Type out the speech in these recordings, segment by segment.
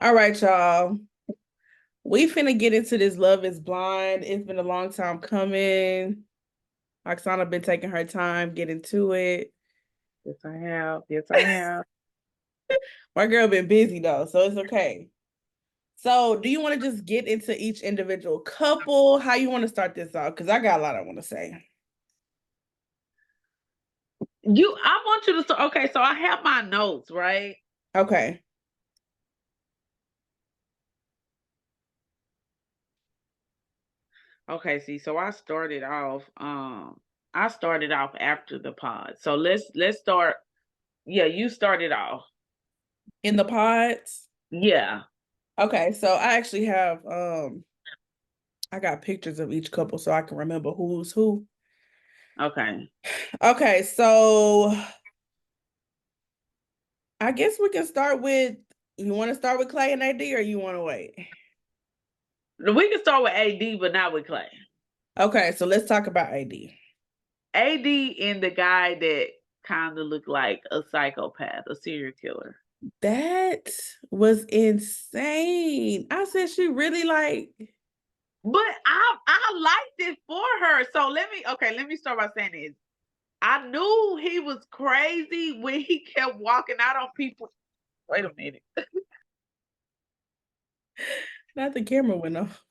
All right, y'all. We finna get into this Love is Blind. It's been a long time coming. Oksana been taking her time getting to it. Yes, I have. Yes, I have. My girl been busy though, so it's okay. So, do you want to just get into each individual couple? How you want to start this off? Because I got a lot I want to say. I want you to start. Okay, so I have my notes, right? Okay. Okay, see, so I started off after the pod. So let's start. Yeah, you started off. In the pods. Yeah. Okay, so I actually have I got pictures of each couple so I can remember who's who. Okay. Okay, so I guess we can start with, you want to start with Clay and AD or you want to wait? We can start with AD, but not with Clay. Okay, so let's talk about AD. AD and the guy that kind of looked like a psychopath, a serial killer. That was insane. I said she really like, But I liked it for her. So let me start by saying this. I knew he was crazy when he kept walking out on people. Wait a minute. not the camera went off.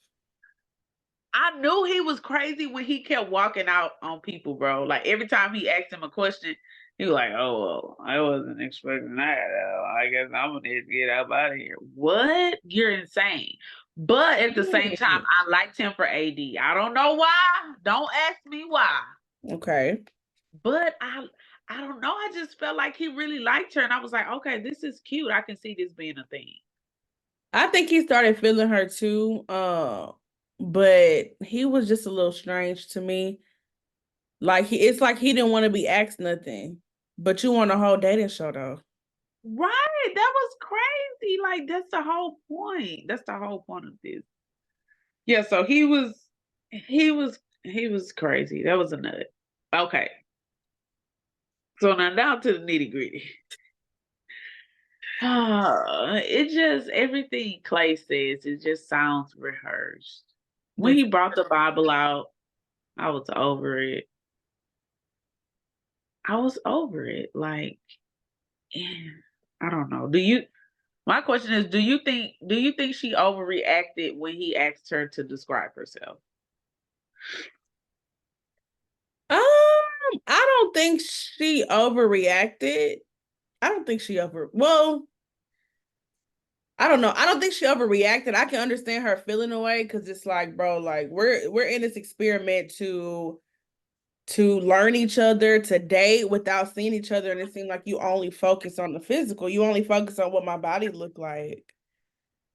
I knew he was crazy when he kept walking out on people, bro. Like every time he asked him a question, he was like, "Oh, well, I wasn't expecting that. I guess I'm gonna need to get up out of here." What? You're insane. But at the same time, I liked him for AD. I don't know why. Don't ask me why. Okay. But I don't know. I just felt like he really liked her, and I was like, okay, this is cute. I can see this being a thing. I think he started feeling her too. But he was just a little strange to me. Like it's like he didn't want to be asked nothing. But you want a whole dating show though. Right. That was crazy. Like that's the whole point. That's the whole point of this. Yeah, so he was crazy. That was a nut. Okay. So now down to the nitty-gritty. It just everything Clay says, it just sounds rehearsed. When This he brought the Bible out, I was over it. I was over it. Like, eh, I don't know. My question is, do you think she overreacted when he asked her to describe herself? I don't think she overreacted. I don't think she well, I don't know. I don't think she overreacted. I can understand her feeling away because it's like, bro, like we're in this experiment to learn each other, to date without seeing each other, and it seemed like you only focus on the physical. You only focus on what my body looked like.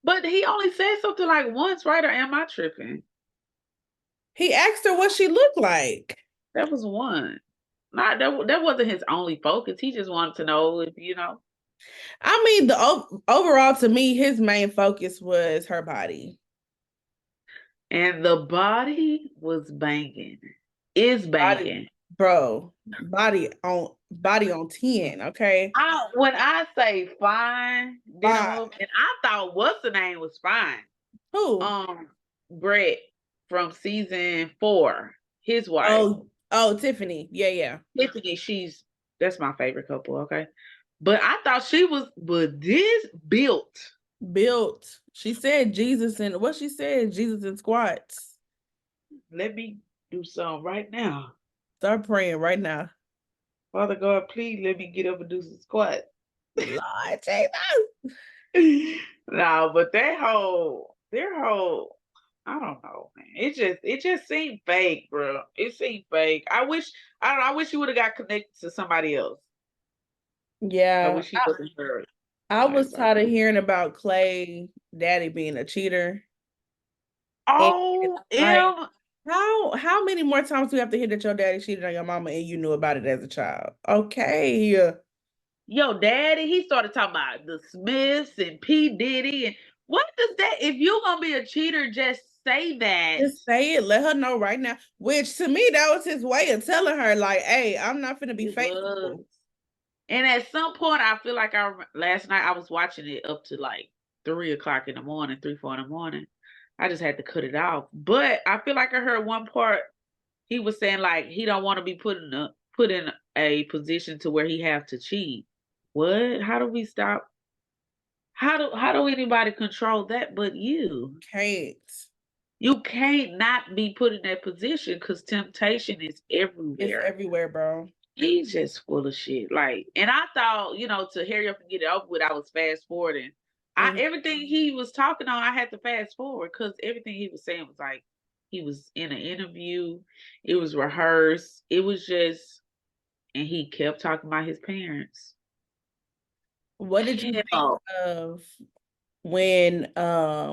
But he only said something like once, right? Or am I tripping? He asked her what she looked like. That was one. Not that wasn't his only focus. He just wanted to know if. I mean, overall to me, his main focus was her body. And the body was banging. Is Body, banging. bro, body on 10, okay? When I say fine, then Fine. and I thought what's the name was fine. Who? Um, Brett from season 4, his wife. Oh, Tiffany. Yeah, yeah. Tiffany, that's my favorite couple, okay? But I thought but this built. Built. She said Jesus and what she said, Jesus and squats. Let me do some right now. Start praying right now. Father God, please let me get up and do some squats. Lord Jesus. No, but their whole, I don't know, man. It just seemed fake, bro. It seemed fake. I wish you would have got connected to somebody else. I Yeah. wish he wasn't her. I Like, was tired of hearing about Clay daddy being a cheater. And oh, like, M. how many more times do you have to hear that your daddy cheated on your mama and you knew about it as a child? Okay. Yo, daddy, he started talking about the Smiths and P. Diddy. And what does that, if you're going to be a cheater, just say that. Just say it. Let her know right now. Which to me, that was his way of telling her, like, hey, I'm not gonna be It was. faithful. And at some point, I feel like last night I was watching it up to like 3 o'clock in the morning, 3, 4 in the morning. I just had to cut it off. But I feel like I heard one part he was saying like he don't want to be put in a position to where he have to cheat. What? How do we stop? How do anybody control that but you? Can't. You can't not be put in that position because temptation is It's everywhere. everywhere, bro. He's just full of shit. Like, and I thought, to hurry up and get it over with, I was fast forwarding. Mhm. Everything he was talking on, I had to fast forward because everything he was saying was like he was in an interview, it was rehearsed, it was just, and he kept talking about his parents. What did you think Hell, of when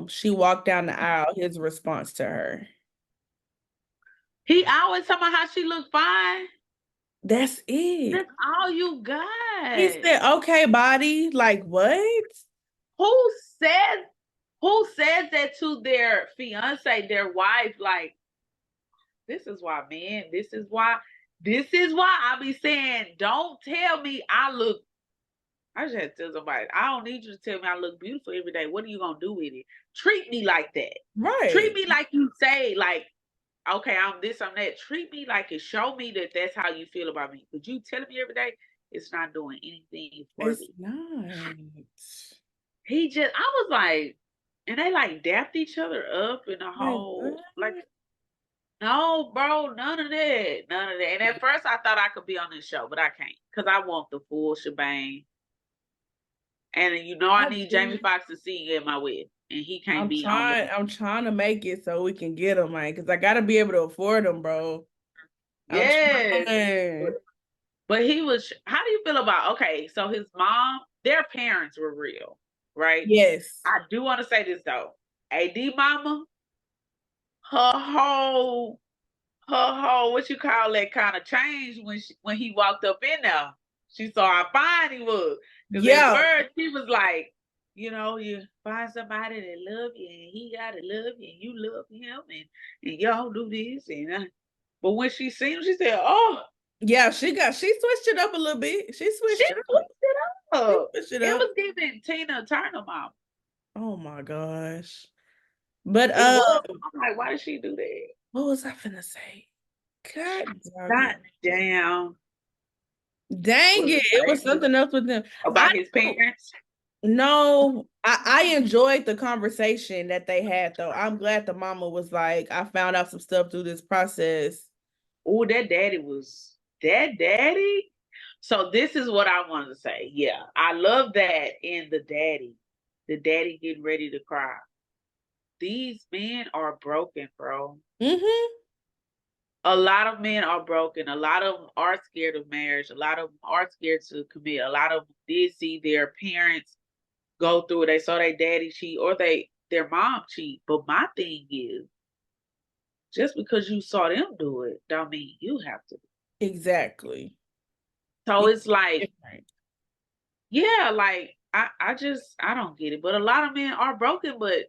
she walked down the aisle, his response to her? he always talking about how she looked fine. That's it. That's all you He got. said, okay, body. Like, what? Who says who says that to their fiance, their wife? Like, this is why, man. This is why I be saying, don't tell me I just had to tell somebody, I don't need you to tell me I look beautiful every day. What are you gonna do with it? Treat me like that. Treat Right. me like you say, like, okay, I'm this, I'm that. Treat me like it. Show me that that's how you feel about me. But you telling me every day, it's not doing anything for It's me. not. I was like, and they like dapped each other up in a Like, whole, like, what? no, bro, none of that. None of that. And at first I thought I could be on this show, but I can't. Because I want the full shebang. And I I need Jamie do. Foxx to sing at my wedding. And he can't be on the. I'm trying to make it so we can get them, man, because I gotta be able to afford them, bro. I'm Yes. trying. But how do you feel about, okay, so his mom, their parents were real, right? Yes. I do want to say this though. AD mama, her whole what you call that kind of changed when he walked up in there. She saw how fine he was. Because at Yeah. first she was like, you find somebody that love you and he gotta love you and you love him and y'all do this but when she seen him, she said, oh, Yeah, she switched it up a little bit. She she switched it up. switched it She up. switched it It up. was giving Tina Turner mom. Oh my gosh. But It was. I'm like, why did she do that? what was I finna say? God dog God it. damn. Dang Was it. it It was crazy? something else with them. I About his don't parents? know. I enjoyed the conversation that they had though. I'm glad the mama was like, I found out some stuff through this process. Oh, that daddy. So this is what I wanted to say. Yeah, I love that in the daddy getting ready to cry. These men are broken, bro. Mm-hmm. A lot of men are broken. A lot of them are scared of marriage. A lot of them are scared to commit. A lot of them did see their parents go through it. They saw their daddy cheat or their mom cheat. But my thing is, just because you saw them do it, don't mean you have to. Exactly. So It's it's like, different. yeah, like I don't get it. But a lot of men are broken, but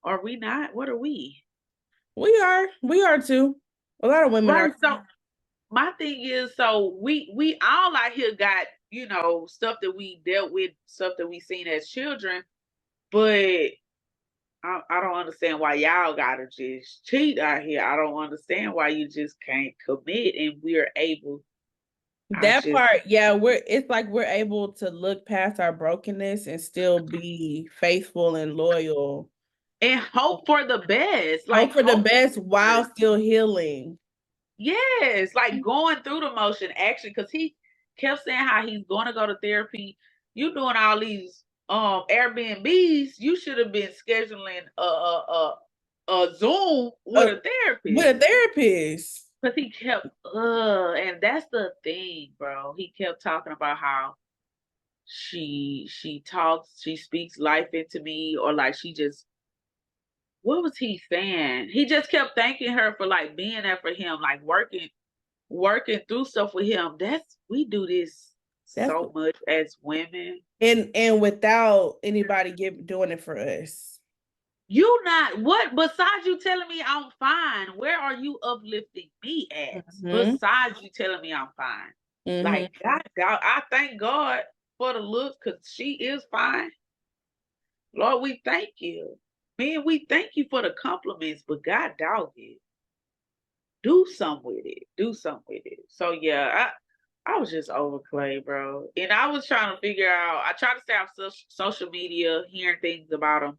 are we not? What are we? We are. We are too. A lot of women are. Right. So my thing is, so we all out here got, stuff that we dealt with, stuff that we seen as children, but I don't understand why y'all gotta just cheat out here. I don't understand why you just can't commit and we're able. I That just part, yeah, it's like we're able to look past our brokenness and still be faithful and loyal. and hope for the best. Hope Like for the hope best while still healing. yes, like going through the motion actually, because he kept saying how he's going to go to therapy. You doing all these Airbnbs, you should have been scheduling a Zoom with Uh, a with a therapist. therapist. Because he kept and that's the thing, bro. He kept talking about how she speaks life into me, or like she just, what was he saying? He just kept thanking her for like being there for him, like working through stuff with him. We do this That's so much as women. and without anybody doing it for us. You not what besides you telling me I'm fine, where are you uplifting me at? Mm-hmm. Besides you telling me I'm fine. Mm-hmm. Like God, I thank God for the looks because she is fine. Lord, we thank you. Man, we thank you for the compliments, but God dog it. Do something with it. Do something with it. So yeah, I was just over Clay, bro. And I was trying to figure out, I tried to stay off social media, hearing things about him.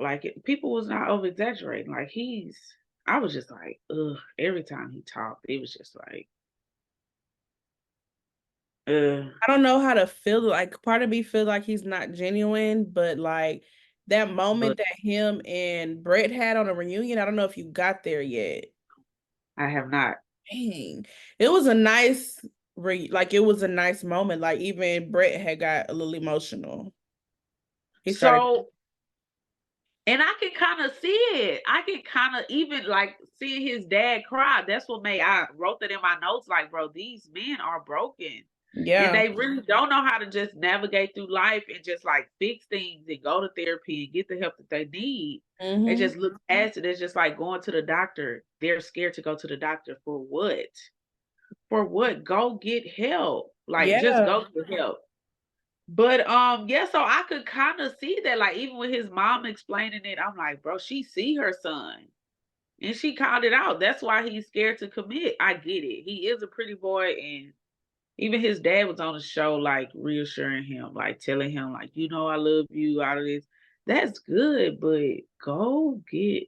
Like people was not over exaggerating. Like I was just like, ugh, every time he talked, it was just like, ugh. I don't know how to feel. Like part of me feels like he's not genuine, but like that moment But that him and Brett had on a reunion, I don't know if you got there yet. I have not. Dang. It was a nice like it was a nice moment. Like even Brett had got a little emotional. He started. So, and I can kind of see it. I can kind of even like seeing his dad cry. That's what made I wrote that in my notes. Like, bro, these men are broken. And Yeah. they really don't know how to just navigate through life and just like fix things and go to therapy and get the help that they need. They Hmm. just look past it. It's just like going to the doctor. They're scared to go to the doctor for what? For what? Go get help. Like just Yeah. go get help. But yeah, so I could kind of see that, like even with his mom explaining it, I'm like, bro, she see her son. And she called it out. That's why he's scared to commit. I get it. He is a pretty boy, and even his dad was on the show, like reassuring him, like telling him, like, you know, I love you, all of this. That's good, but go get.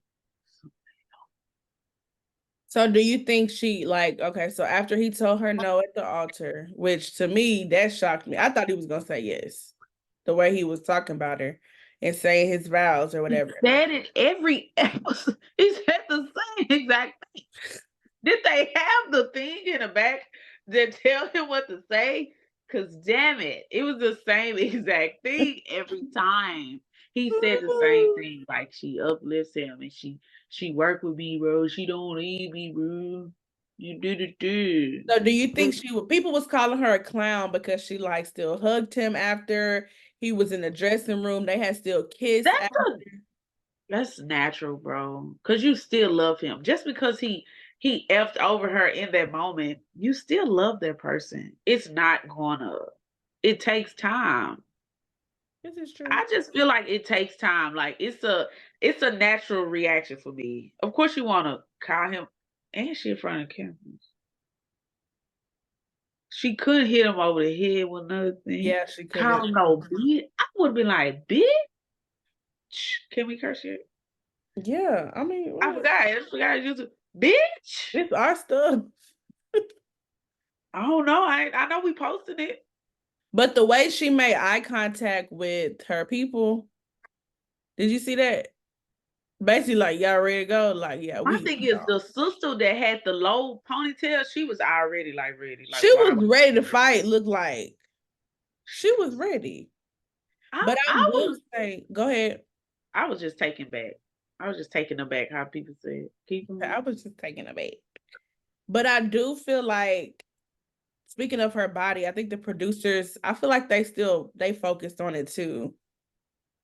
So do you think she like okay, so after he told her no at the altar, which to me that shocked me. I thought he was gonna say yes. The way he was talking about her and saying his vows or He whatever. said it every episode. He said the same exact thing. Did they have the thing in the back that tell him what to say? Cause damn it, it was the same exact thing every time. He said the same thing, like she uplifts him and she work with me, bro. She don't leave me, bro. You do. So do you But think she would people was calling her a clown because she like still hugged him after he was in the dressing room. They had still kissed that's after. that's natural, bro. Cause you still love him. Just because he effed over her in that moment, you still love that person. It's not gonna. It takes time. This is true. I just feel like it takes time. Like it's a natural reaction for me. Of course, you want to call him, and she in front of cameras. She could hit him over the head with another thing. Yeah, she could have. Call him no bitch. I would have been like, bitch. Can we curse here? Yeah, I mean, I what? forgot. I forgot to use it. Bitch. It's our stuff. I don't know. I know we posted it. But the way she made eye contact with her people, did you see that? Basically, like y'all ready to go? Like, yeah, My we thing is go. the sister that had the low ponytail. She was already like ready. Like, She why? was ready to fight. Looked like she was ready. But I I will was say, go ahead. I was just taken back. I was just taken aback how people said, keep I going. was just taking a bait. But I do feel like, speaking of her body, I think the producers, I feel like they focused on it too.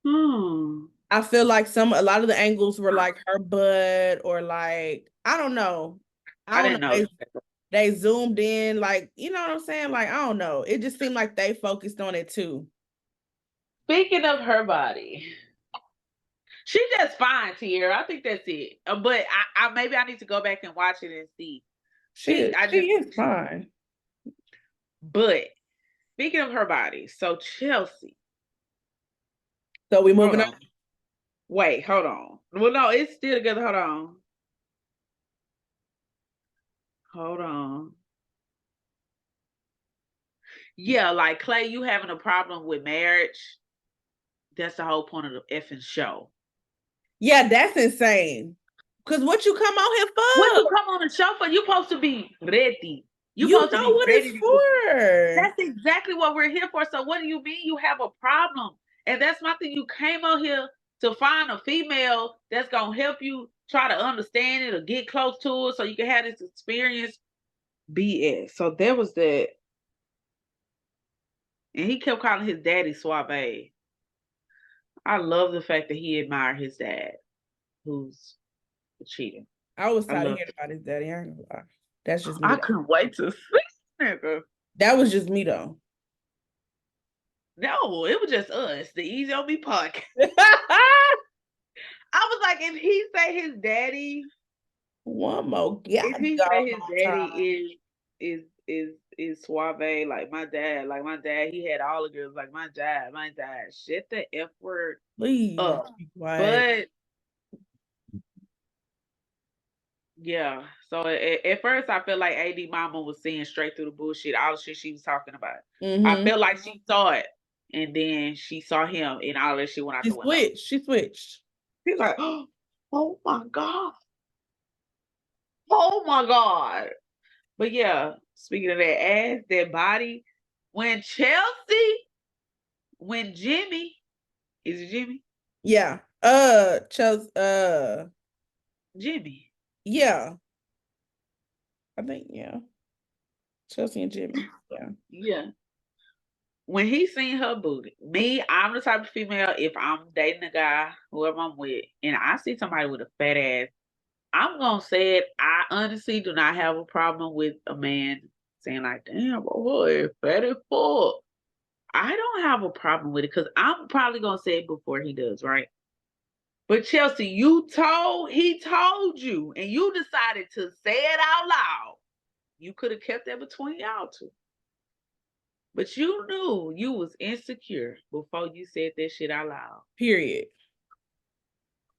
Hmm. I feel like a lot of the angles were like her butt or like I don't know. I I don't know. didn't know They zoomed in, like, you know what I'm saying? Like, I don't know. It just seemed like they focused on it too. Speaking of her body, she just fine, Tierra. I think that's it. But I maybe I need to go back and watch it and see. I She just, is fine. but speaking of her body, so Chelsea, So we hold moving on. on. Wait, hold on. Well, no, it's still together. Hold on. Hold on. Yeah, like Clay, you having a problem with marriage. That's the whole point of the effing show. Yeah, that's insane. Cause what you come out here What for? you come on the show for? You supposed to be ready. You You supposed to know be what it's ready to get. for. That's exactly what we're here for. So what do you mean you have a problem? And that's my thing. You came out here to find a female that's gonna help you try to understand it or get close to it so you can have this experience. BS. So there was that. And he kept calling his daddy Suave. I love the fact that he admired his dad, who's a cheater. I was I tired of love hearing about his daddy. I ain't gonna lie. That's just me I though. couldn't wait to see nigga. That was just me though. No, it was just us, the Easy on Me podcast. I was like, if he say his daddy, One more if he say goddamn his time. daddy is suave, like my dad, he had all the girls, like my dad, shut the F word Please up. be quiet. But yeah, so at first I felt like AD mama was seeing straight through the bullshit, all the shit she was talking about. I felt like she saw it, and then she saw him, and all that shit went out She the window. switched. She switched. She's like, oh my God. Oh my God. But yeah, speaking of that ass, that body, when Jimmy, is it Jimmy? Yeah. Chelsea. Jimmy. Yeah. I think yeah. Chelsea and Jimmy. Yeah. Yeah. When he seen her booty, I'm the type of female, if I'm dating a guy, whoever I'm with, and I see somebody with a fat ass, I'm gonna say it. I honestly do not have a problem with a man saying like, damn, boy, fat as fuck. I don't have a problem with it because I'm probably gonna say it before he does, right? But Chelsea, he told you, and you decided to say it out loud. You could have kept that between y'all two. But you knew you was insecure before you said that shit out loud. Period.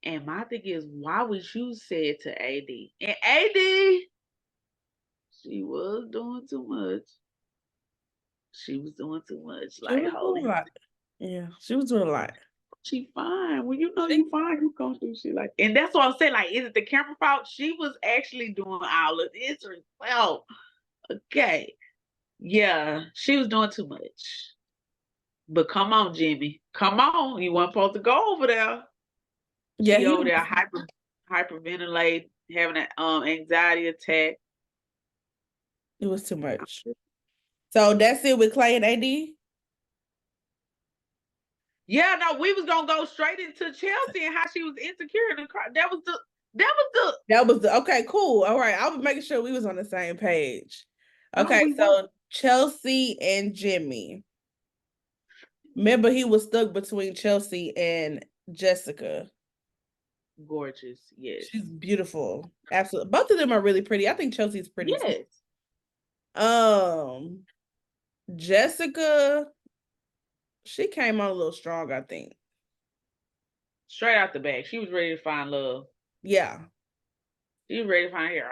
And my thing is, why would you say it to AD? And AD, she was doing too much. She was doing too much. She Like was doing a holding. lot. Yeah, she was doing a lot. She fine. When you know you fine, you gonna do shit like. And that's what I'm saying. Like, is it the camera fault? She was actually doing all of this herself. Okay. Yeah, she was doing too much. But come on, Jimmy. Come on. You weren't supposed to go over there. Yeah, She he over there was, hyperventilate, having an anxiety attack. it was too much. So that's it with Clay and AD. Yeah, no, we was gonna go straight into Chelsea and how she was insecure in the car. That was the Okay, cool. All right. I was making sure we was on the same page. no, Okay, we so weren't. Chelsea and Jimmy. Remember, he was stuck between Chelsea and Jessica. Gorgeous, yes. She's beautiful. Absolutely. Both of them are really pretty. I think Chelsea's pretty too. Yes. Jessica, she came on a little strong, I think. Straight out the back. She was ready to find love. Yeah. She was ready to find here.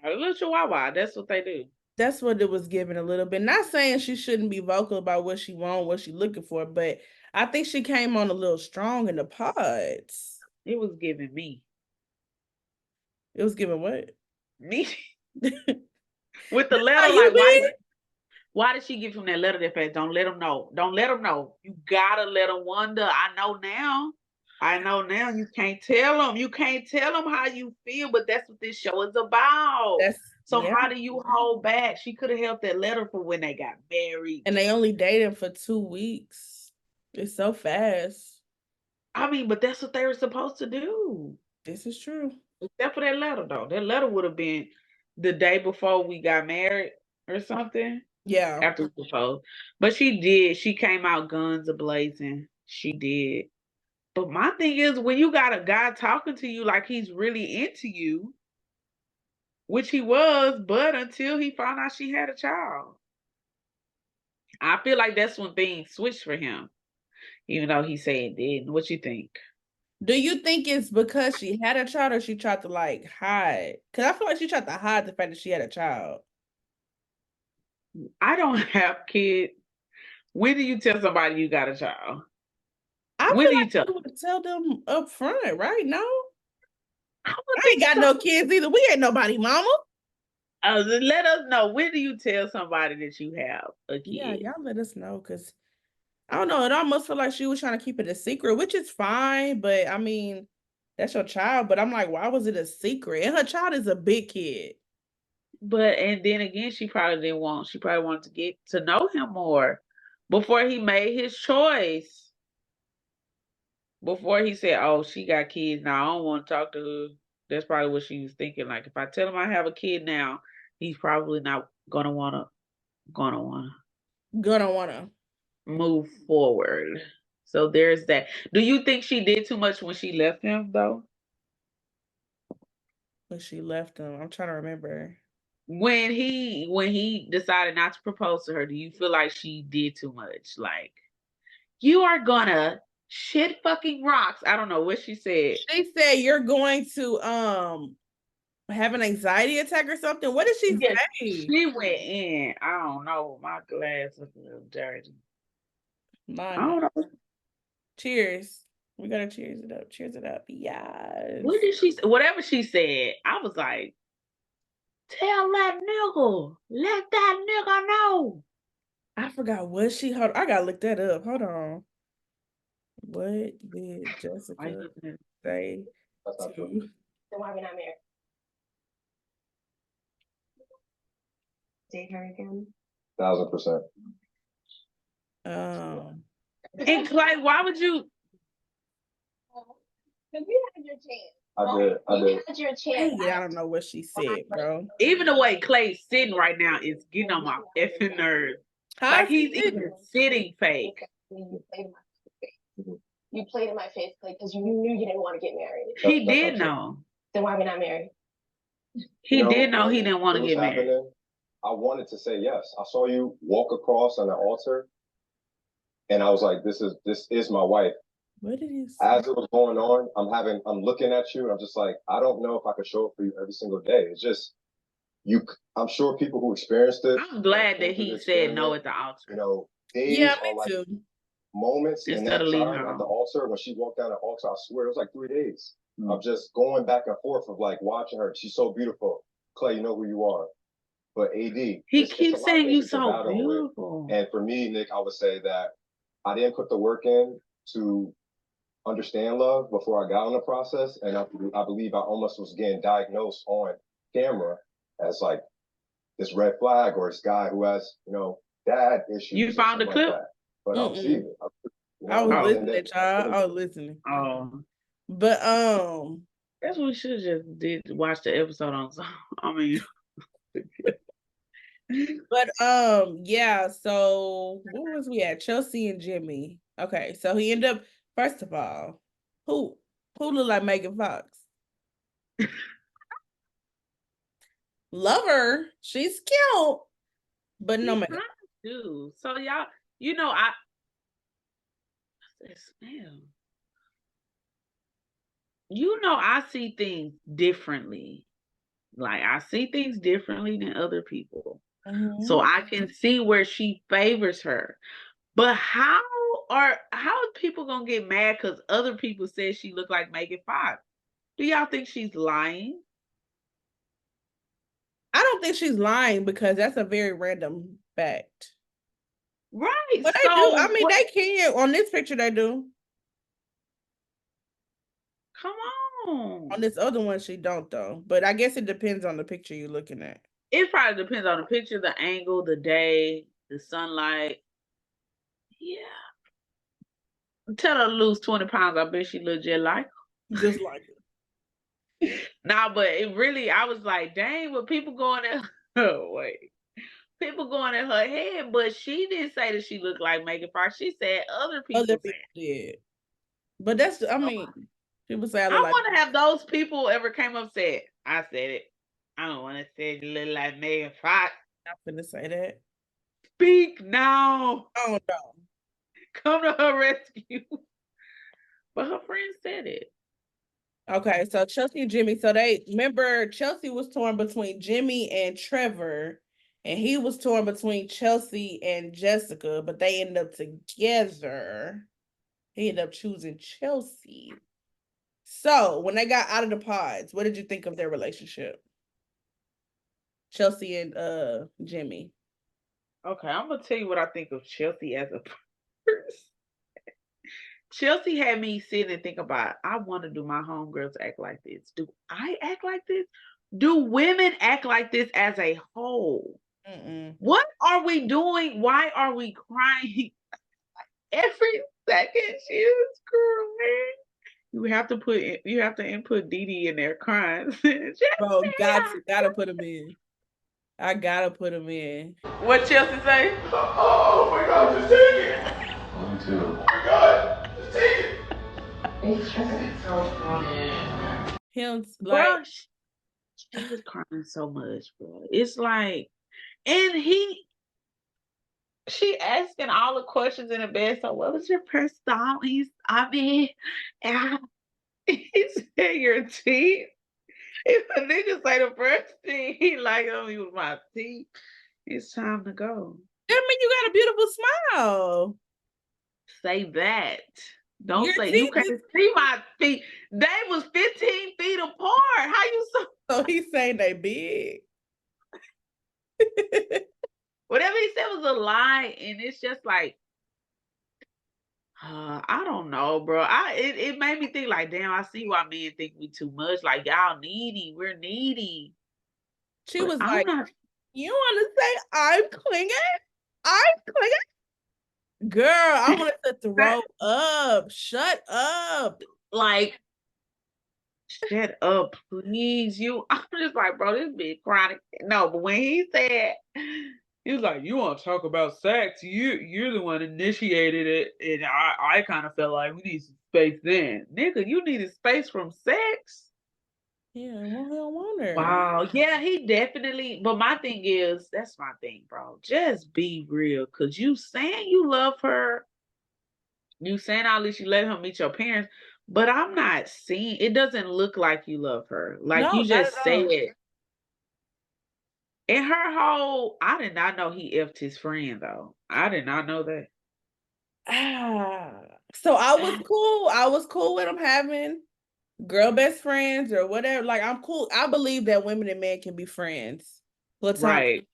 A little chihuahua. That's what they do. That's what it was given a little bit. Not saying she shouldn't be vocal about what she wants, what she's looking for, but I think she came on a little strong in the pods. It was giving me. It was giving what? Me. With the That's letter, how you like, be? why did she give him that letter that fast? Don't let him know. Don't let him know. You gotta let him wonder. I know now. You can't tell him. You can't tell him how you feel, but that's what this show is about. So yeah. how do you hold back? She could have held that letter for when they got married. And they only dated for 2 weeks. It's so fast. I mean, but that's what they were supposed to do. This is true. Except for that letter, though. That letter would have been the day before we got married or something. Yeah. After we proposed. But she did. She came out guns a-blazing. She did. But my thing is, when you got a guy talking to you like he's really into you, which he was, but until he found out she had a child. I feel like that's when things switched for him. Even though he said it didn't. What you think? Do you think it's because she had a child or she tried to like hide? Because I feel like she tried to hide the fact that she had a child. I don't have kids. When do you tell somebody you got a child? I When do feel you like tell you would tell them up front, right? No? I I ain't got no kids either. We ain't nobody, mama. Let us know. When do you tell somebody that you have a kid? Yeah, y'all let us know because I don't know. It almost feel like she was trying to keep it a secret, which is fine. But I mean, that's your child. But I'm like, why was it a secret? And her child is a big kid. But and then again, she probably wanted to get to know him more before he made his choice. Before he said, "Oh, she got kids now. I don't want to talk to her." That's probably what she was thinking. Like, if I tell him I have a kid now, he's probably not gonna wanna. Gonna wanna. move forward. So there's that. Do you think she did too much when she left him though? When she left him, I'm trying to remember. When he decided not to propose to her, do you feel like she did too much? Like, you are gonna shit fucking rocks. I don't know what she said. She said you're going to have an anxiety attack or something. What did she Yes, say? she went in. I don't know. My glass is a little dirty. I Mine. don't know. Cheers. We gotta cheers it up. Cheers it up. Yes. What did she say? Whatever she said, I was like, tell that nigga. Let that nigga know. I forgot what she. Hold. I gotta look that up. Hold on. What did Jessica say to? Then why are we not married? Date her again? 1,000%. And Clay, why would you? Because you had your chance. I did. You had your chance. I don't know what she said, bro. Even the way Clay's sitting right now is getting on my effing nerves. Like he's even sitting fake. You played in my face, Clay, because you knew you didn't want to get married. He did know. Then why are we not married? He did know he didn't want to get married. I wanted to say yes. I saw you walk across on the altar, and I was like, "This is my wife." What did he say? As it was going on, I'm looking at you, and I'm just like, I don't know if I could show up for you every single day. It's just you. I'm sure people who experienced it. I'm glad that he said no at the altar. You know, days Yeah, me like too. Moments in that Instead of time leaving at the altar, when she walked down the altar, I swear it was like 3 days of just going back and forth of like watching her. She's so beautiful. Clay, you know who you are. But AD, he keeps saying you so beautiful. And for me, Nick, I would say that I didn't put the work in to understand love before I got on the process, and I believe I almost was getting diagnosed on camera as like this red flag or this guy who has, you know, dad issues. You found the clip? Like that. But I received it. I was listening, child. I was listening. Oh, but that's what we should just did. Watch the episode on. I mean, but yeah. So where was we at? Chelsea and Jimmy. Okay, so he ended up. First of all, who looked like Megan Fox? Love her. She's cute, but no Megan. Do so, y'all. You know, I smell. You know, I see things differently. Like I see things differently than other people. Mm-hmm. So I can see where she favors her. But how are people gonna get mad because other people said she looked like Megan Fox? Do y'all think she's lying? I don't think she's lying because that's a very random fact. Right. But so, they do. I mean, they can. On this picture, they do. Come on. On this other one, she don't, though. But I guess it depends on the picture you're looking at. It probably depends on the picture, the angle, the day, the sunlight. Yeah. Tell her to lose 20 pounds. I bet she look just like her. Just like it. Nah, but it really, I was like, dang, what people going at oh wait. People going at her head, but she didn't say that she looked like Megan Fox. She said other people did. But that's, I mean, people say I want to have those people ever came up and said, I said it. I don't want to say you look like Megan Fox. I'm finna say that. Speak now. Oh no. Come to her rescue. But her friend said it. Okay, so Chelsea and Jimmy. So they remember Chelsea was torn between Jimmy and Trevor, and he was torn between Chelsea and Jessica, but they ended up together. He ended up choosing Chelsea. So when they got out of the pods, what did you think of their relationship? Chelsea and Jimmy. Okay, I'm gonna tell you what I think of Chelsea as a person. Chelsea had me sit and think about, I want to do my homegirls act like this. Do I act like this? Do women act like this as a whole? Mm-mm. What are we doing? Why are we crying every second? She is crying. You have to input Didi in there crying. Bro, gotta put him in. I gotta put him in. What Chelsea say? Oh my God, just take it. Him Bro, like she was crying so much, bro. It's like, and she asking all the questions in the bed. So, what was your first thought? I mean, ah, he said your teeth. If a nigga say the first thing he like on me was my teeth, it's time to go. that mean you got a beautiful smile. Say that. Don't Your say you teeth can't is see my feet. They was 15 feet apart. How you so so he's saying they big. whatever he said was a lie, and it's just like I don't know, bro. It made me think like, damn, I see why men think we too much. Like y'all needy, we're needy. She But was I'm like, not you want to say I'm clinging? I'm clinging? Girl, I wanted to throw up. Shut up. like, shut up, please. I'm just like, bro, this bitch chronic. No, but when he said, he was like, you want to talk about sex? You're the one initiated it, and I kind of felt like we need some space then. Nigga, you needed space from sex. Yeah, well, I don't want her. Wow. Yeah, he definitely. But my thing is, that's my thing, bro. Just be real. Cause you saying you love her. You saying all this, you let him meet your parents. But I'm not seeing it doesn't look like you love her. Like No, you not just at all. said. And her whole I did not know he effed his friend though. I did not know that. So I was cool. I was cool with him having girl best friends or whatever. Like I'm cool. I believe that women and men can be friends. Platonic. Right.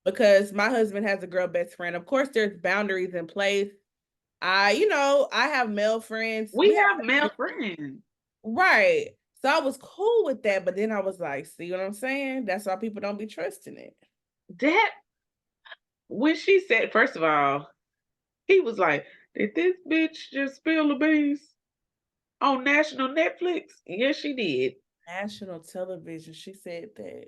Because my husband has a girl best friend. Of course, there's boundaries in place. I have male friends. We have male friends. Right. So I was cool with that, but then I was like, see what I'm saying? That's why people don't be trusting it. That when she said, first of all, he was like, did this bitch just spill the beans on national Netflix? Yes, she did. National television, she said that.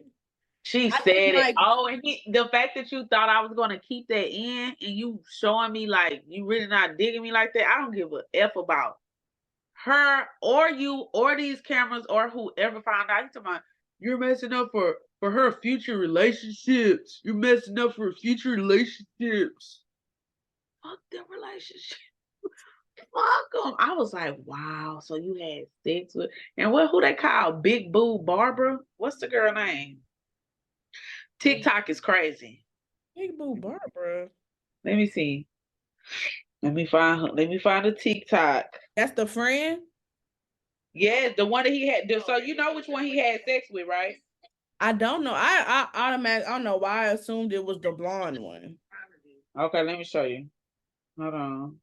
She I just said it. like, Oh, and the fact that you thought I was going to keep that in and you showing me like you really not digging me like that, I don't give a F about her or you or these cameras or whoever found out. He's talking about you're messing up for her future relationships. You're messing up for future relationships. Fuck the relationship. Fuck them. I was like, wow. So you had sex with and who they call Big Boo Barbara? What's the girl name? TikTok is crazy. Big Boo Barbara. Let me see. Let me find her. Let me find a TikTok. That's the friend? Yes, the one that he had. So you know which one he had sex with, right? I don't know. I don't know why I assumed it was the blonde one. Okay, let me show you. Hold on.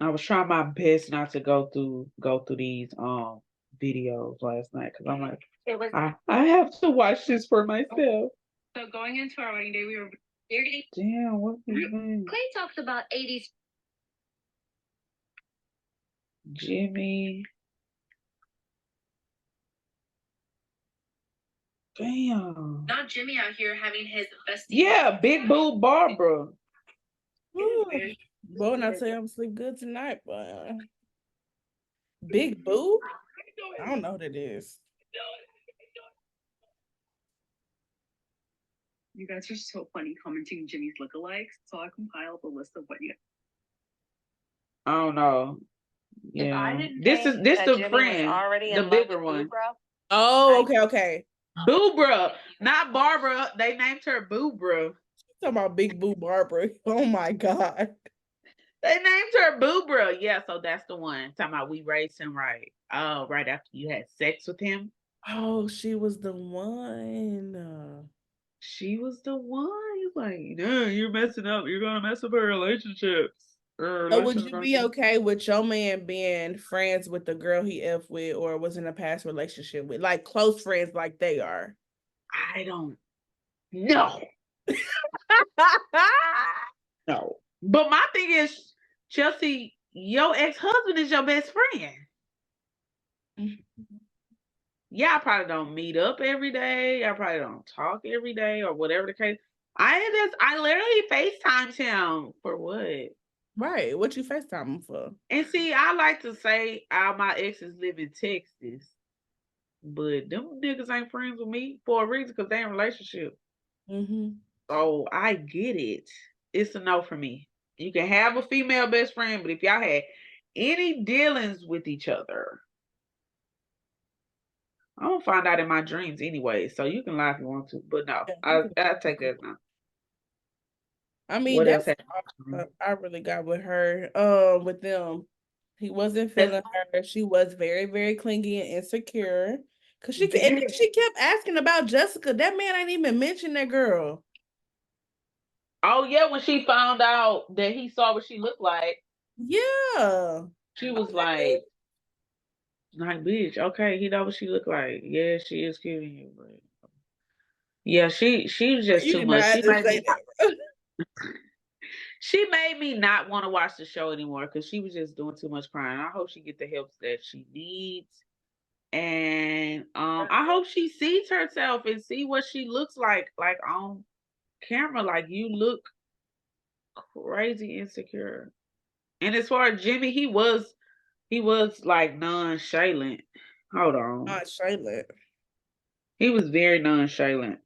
I was trying my best not to go through these videos last night because I'm like, I have to watch this for myself. So going into our wedding day, we were getting. Damn, what's his name? Clay talks about 80s. Jimmy. Damn. Not Jimmy out here having his bestie. Yeah, Big Boo Barbara. Boy, and I tell you I'm sleep good tonight, but Big Boo? I don't know what it is. You guys are so funny commenting Jimmy's lookalikes. So I compiled a list of what you. I don't know. Yeah, this is the Jimmy friend, already the in bigger love with one. Boo, Oh, okay. Boobra, not Barbara. They named her Boobra. Talking about Big Boo Barbara. Oh my God. They named her Boobra. Yeah, so that's the one. Talking about we raised him right. Oh, right after you had sex with him. Oh, she was the one. She was the one. He's like, no, you're messing up. You're gonna mess up our relationships. So would you be okay with your man being friends with the girl he F with or was in a past relationship with? Like close friends like they are? I don't know. No. But my thing is, Chelsea, your ex-husband is your best friend. Yeah, I probably don't meet up every day. I probably don't talk every day or whatever the case. I literally FaceTimed him for what? Right. What you FaceTime for? And see, I like to say all my exes live in Texas, but them niggas ain't friends with me for a reason because they in a relationship. Mm-hmm. So I get it. It's a no for me. You can have a female best friend, but if y'all had any dealings with each other, I'm gonna find out in my dreams anyway. So you can lie if you want to, but no, I take that now. I mean, What else that's happened? I really got with her. With them, he wasn't That's feeling her. She was very, very clingy and insecure. Cause and then very. she kept asking about Jessica. That man ain't even mentioned that girl. Oh yeah, when she found out that he saw what she looked like, Yeah. she was like, bitch, okay, he know what she looked like. Yeah, she is killing you, but yeah, she was just You too did much. not have to say that. She made me not want to watch the show anymore because she was just doing too much crying. I hope she get the help that she needs. And I hope she sees herself and see what she looks like on camera. Like you look crazy insecure. And as far as Jimmy, he was like nonchalant. Hold on. Not Charlotte. He was very nonchalant.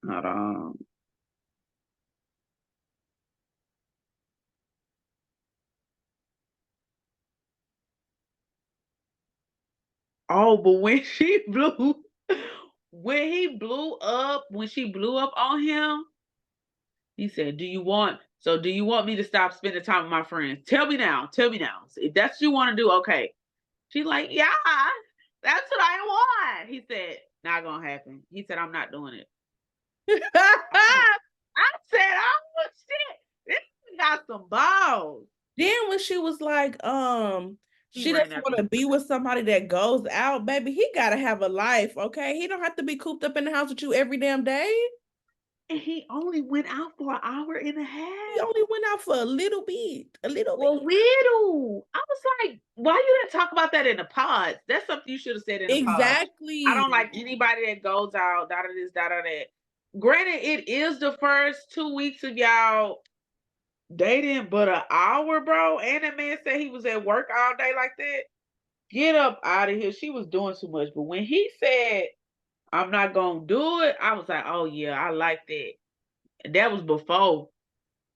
Hold on. Oh, but when she blew, when she blew up on him, he said, do you want me to stop spending time with my friends? Tell me now. Tell me now. If that's what you want to do, okay. She's like, yeah, that's what I want. He said, not gonna happen. He said, I'm not doing it. I said, oh shit. This got some balls. Then when she was like, He she ran doesn't after want to be with somebody that goes out, baby. He gotta have a life, okay? He don't have to be cooped up in the house with you every damn day. and he only went out for an hour and a He half. only went out for a little bit, a little Well, bit. little. I was like, why you didn't talk about that in the pods? That's something you should have said in the pods. I don't like Exactly. anybody that goes out, da da this, da da that. Granted, it is the first 2 weeks of y'all dating, but an hour, bro. And that man said he was at work all day like that. Get up out of here. She was doing too much. But when he said, I'm not gonna do it, I was like, oh yeah, I like that. That was before.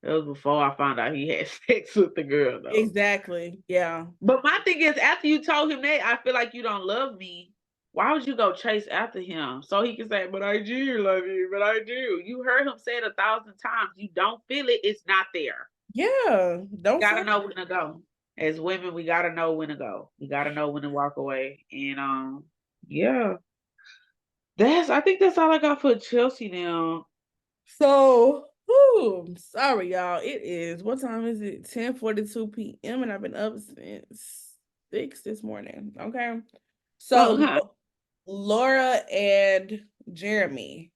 That was before I found out he had sex with the girl, though. Exactly. Yeah. But my thing is, after you told him that, I feel like you don't love me. Why would you go chase after him? So he can say, but I do love you, but I do. You heard him say it 1,000 times. You don't feel it, it's not there. Yeah. Don't Gotta say know when to go. As women, we gotta know when to go. We gotta know when to walk away. And yeah. I think that's all I got for Chelsea now. so. Whew, sorry, y'all. It is. What time is it? 10:42 p.m. and I've been up since 6 this morning. Okay. So Okay. Laura and Jeremy,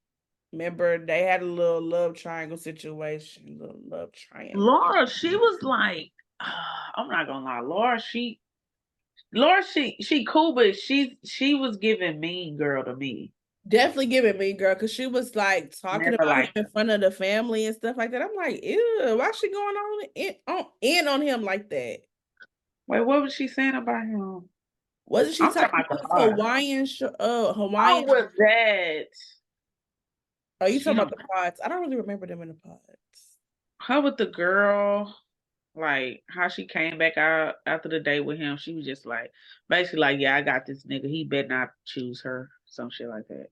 remember they had a little love triangle situation. Little love triangle. Laura, she was like, I'm not gonna lie, Laura, she cool, but she was giving mean girl to me. Definitely giving me, girl, because she was like talking Never about him like, in front of the family and stuff like that. I'm like, ew, why she going on him like that? wait, what was she saying about him? Wasn't she I'm talking talking about the about pod. Hawaiian Oh, Hawaiian? was that? Are you She talking don't. about the pods? I don't really remember them in the pods. Her with the girl, like how she came back out after the date with him. She was just like, basically like, yeah, I got this nigga. He better not choose her. Some shit like that.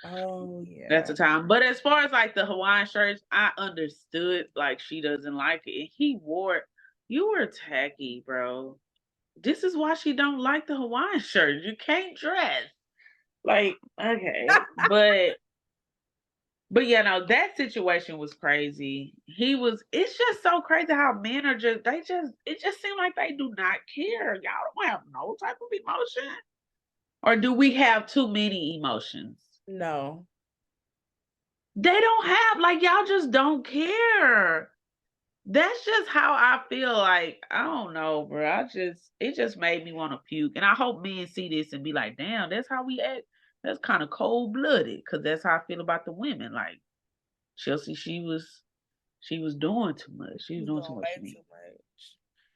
Oh That's yeah. the time. But as far as like the Hawaiian shirts, I understood like she doesn't like it. And he wore it. You were tacky, bro. This is why she don't like the Hawaiian shirt. You can't dress. Like, okay. But yeah, no, that situation was crazy. It's just so crazy how men are it just seems like they do not care. Y'all don't have no type of emotion. Or do we have too many emotions? No. They don't have, like, y'all just don't care. That's just how I feel. Like, I don't know, bro. It just made me want to puke. And I hope men see this and be like, damn, that's how we act. That's kind of cold blooded. Cause that's how I feel about the women. Like, Chelsea, she was She was doing too much. She was He's doing doing too much way to me. too much.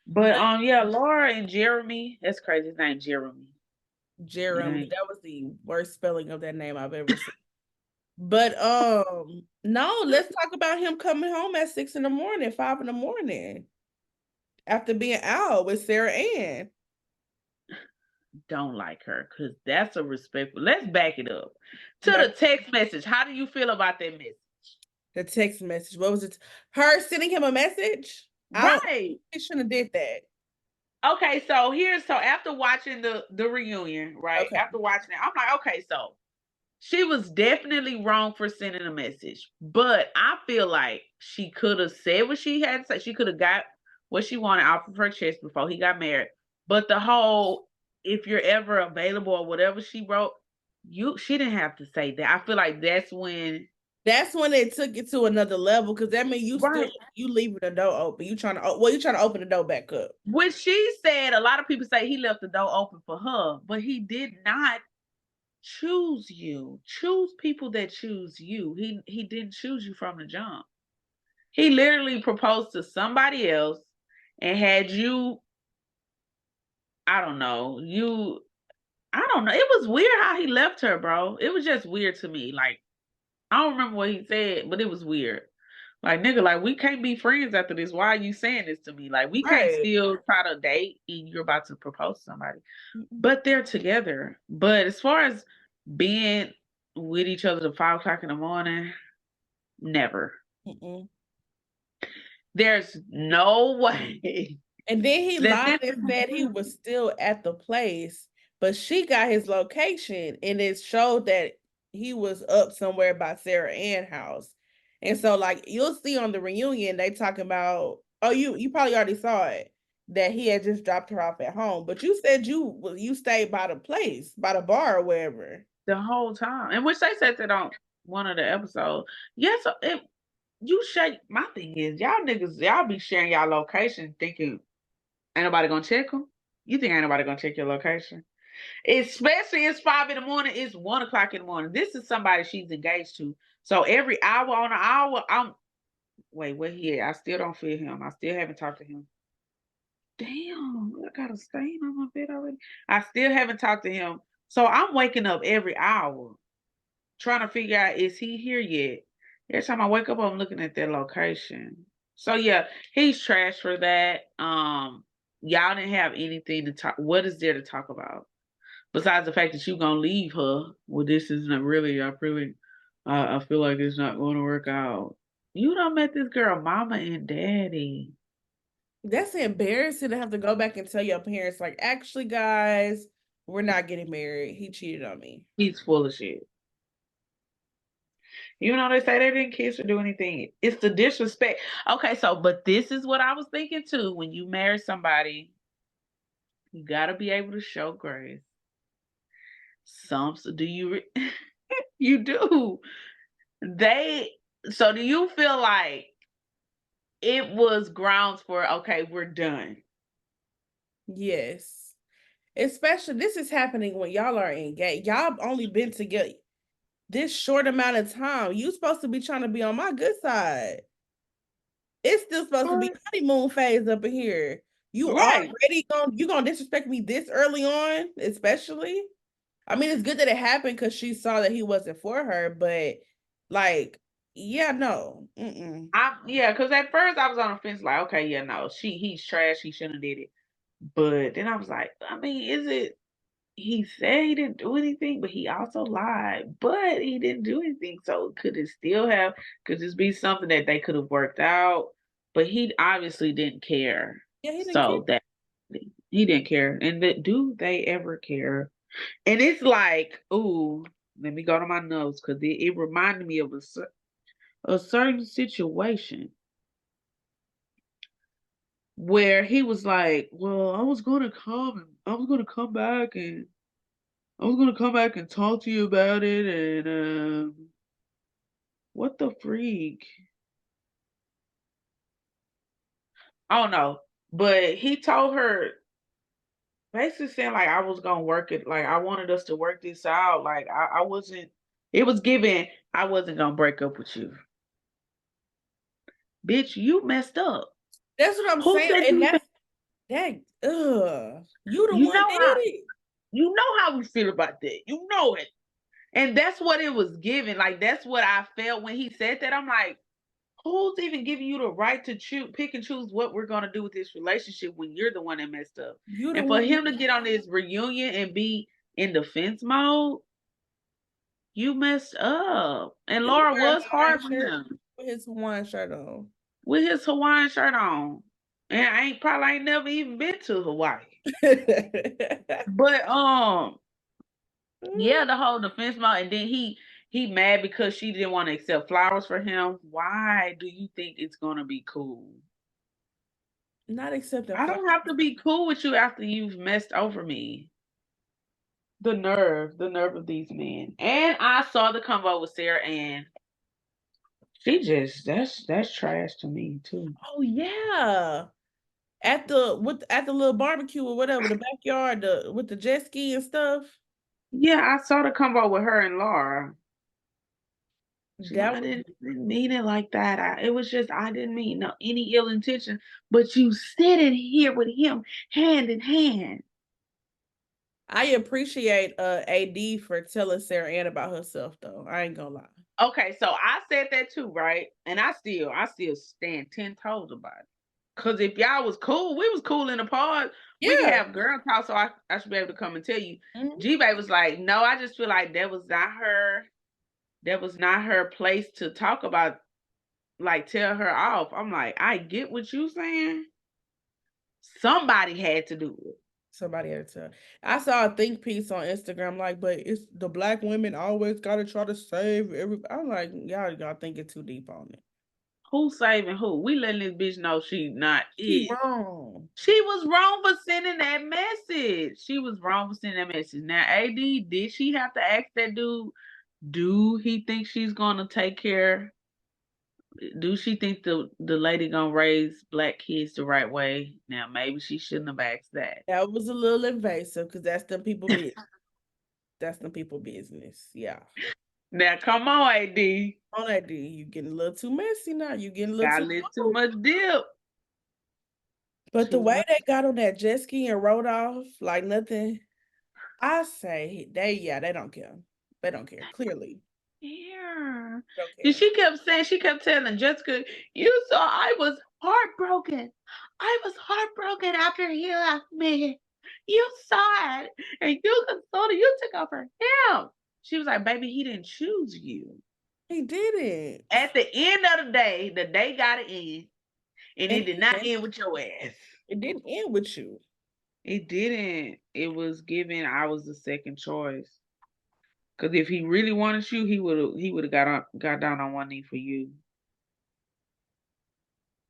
But yeah, Laura and Jeremy. That's crazy. His name Jeremy. Jeremy, Yeah. that was the worst spelling of that name I've ever seen. But no, let's talk about him coming home at 6 in the morning, 5 in the morning, after being out with Sarah Ann. Don't like her because that's a respectful. Let's back it up to Back- the text message. How do you feel about that message? The text message. What was it? Her sending him a message? Right. He shouldn't have did that. Okay, so after watching the reunion, right? Okay. After watching it, I'm like, okay, so she was definitely wrong for sending a message, but I feel like she could have said what she had to say. She could have got what she wanted off of her chest before he got married. But the whole if you're ever available or whatever she wrote, she didn't have to say that. I feel like that's when it took it to another level because that means you right. you leaving the door open. You trying to open the door back up. When she said, a lot of people say he left the door open for her, but he did not choose you. Choose people that choose you. He didn't choose you from the jump. He literally proposed to somebody else and had you, I don't know. It was weird how he left her, bro. It was just weird to me. Like, I don't remember what he said, but it was weird. Like, nigga, like, we can't be friends after this. Why are you saying this to me? Like, we can't Right. still try to date and you're about to propose to somebody. But they're together. But as far as being with each other till 5 o'clock in the morning, never. Mm-mm. There's no way. And then he that lied this and said he was still at the place, but she got his location and it showed that he was up somewhere by Sarah Ann house. And so like you'll see on the reunion, they talking about, oh, you probably already saw it, that he had just dropped her off at home. But you said you stayed by the place, by the bar or wherever. the whole time. And which they said that on one of the episodes. Yes, you share. My thing is, y'all niggas, y'all be sharing y'all location thinking ain't nobody gonna check them. You think ain't nobody gonna check your location? Especially it's 5 in the morning, it's 1 o'clock in the morning. This is somebody she's engaged to. So every hour on an hour, where he at? I still don't feel him. I still haven't talked to him. Damn, I got a stain on my bed already. I still haven't talked to him. So I'm waking up every hour trying to figure out, is he here yet? Every time I wake up, I'm looking at their location. So yeah, he's trash for that. Y'all didn't have anything to talk. What is there to talk about? Besides the fact that you're gonna leave her, well, this isn't really, I feel like it's not gonna work out. You done met this girl, mama and daddy. That's embarrassing to have to go back and tell your parents, like, actually, guys, we're not getting married. He cheated on me. He's full of shit. Even though they say they didn't kiss or do anything, it's the disrespect. Okay, but this is what I was thinking too. When you marry somebody, you gotta be able to show grace. Do you? You do. So do you feel like it was grounds for, okay, we're done? Yes. Especially this is happening when y'all are engaged. Y'all only been together this short amount of time. You supposed to be trying to be on my good side. It's still supposed to be honeymoon phase up in here. You Right. already gonna disrespect me this early on, especially. I mean, it's good that it happened because she saw that he wasn't for her, but like, yeah, no. Mm-mm. Because at first I was on the fence, like, okay, yeah, no, he's trash, he shouldn't have did it. But then I was like, I mean, is it? He said he didn't do anything, but he also lied. But he didn't do anything, so could this be something that they could have worked out? But he obviously didn't care. Yeah, he didn't So care. that he didn't care. And do they ever care? And it's like, ooh, let me go to my notes because it reminded me of a certain situation where he was like, well, I was gonna come back and I was gonna come back and talk to you about it, and what the freak? I don't know, but he told her basically saying like I was gonna work it, like I wanted us to work this out. Like I wasn't. It was given I wasn't gonna break up with you. bitch, you messed up. That's what I'm Who saying. said And you? you the You one know did how it. you know how we feel about that. You know it. And that's what it was given. Like that's what I felt when he said that. I'm like, who's even giving you the right to pick and choose what we're gonna do with this relationship when you're the one that messed up? You the And for one. him to get on this reunion and be in defense mode, you messed up. And He was Laura wearing was a Hawaiian hard for shirt him with his Hawaiian shirt on. with his Hawaiian shirt on. And I ain't never even been to Hawaii. But yeah, the whole defense mode, and then he mad because she didn't want to accept flowers for him. Why do you think it's gonna be cool? Not accepting I don't have to be cool with you after you've messed over me. The nerve of these men. And I saw the convo with Sarah Ann. She just that's trash to me too. Oh yeah. At the little barbecue or whatever, the backyard, with the jet ski and stuff. Yeah, I saw the convo with her and Laura. That I was didn't mean it like that. It was just I didn't mean any ill intention. But you sitting here with him hand in hand. I appreciate AD for telling Sarah Ann about herself though. I ain't gonna lie. Okay, so I said that too, right? And I still stand 10 toes about it. Cause if y'all was cool, we was cool in the pod. We could Yeah. have girl talk, so I should be able to come and tell you. Mhm. G-Bay was like, no, I just feel like that was not her place to talk about, like tell her off. I'm like, I get what you saying. Somebody had to do it. Somebody had to. I saw a think piece on Instagram like, but it's the black women always gotta try to save everybody. I'm like, y'all thinking too deep on it. Who's saving who? We letting this bitch know she not She it. wrong. She was wrong for sending that message. She was wrong for sending that message. Now, AD, did she have to ask that dude, do he think she's gonna take care? Do she think the lady gonna raise black kids the right way? Now, maybe she shouldn't have asked that. That was a little invasive because that's them people business. That's them people business. Yeah. Now, come on, AD. On that D, you getting a little too messy now. You getting a Got a little little too too much dip. But the Too way much. they got on that jet ski and rode off like nothing, I say they don't care. They don't care. Clearly. Yeah. Don't And care. she kept telling Jessica, you saw I was heartbroken. I was heartbroken after he left me. You saw it. And you consoled it. You took over him. She was like, baby, he didn't choose you. He didn't. At the end of the day got to end. And it did not end with your ass. It didn't end with you. It didn't. It was given I was the second choice. Because if he really wanted you, he would have got down on one knee for you.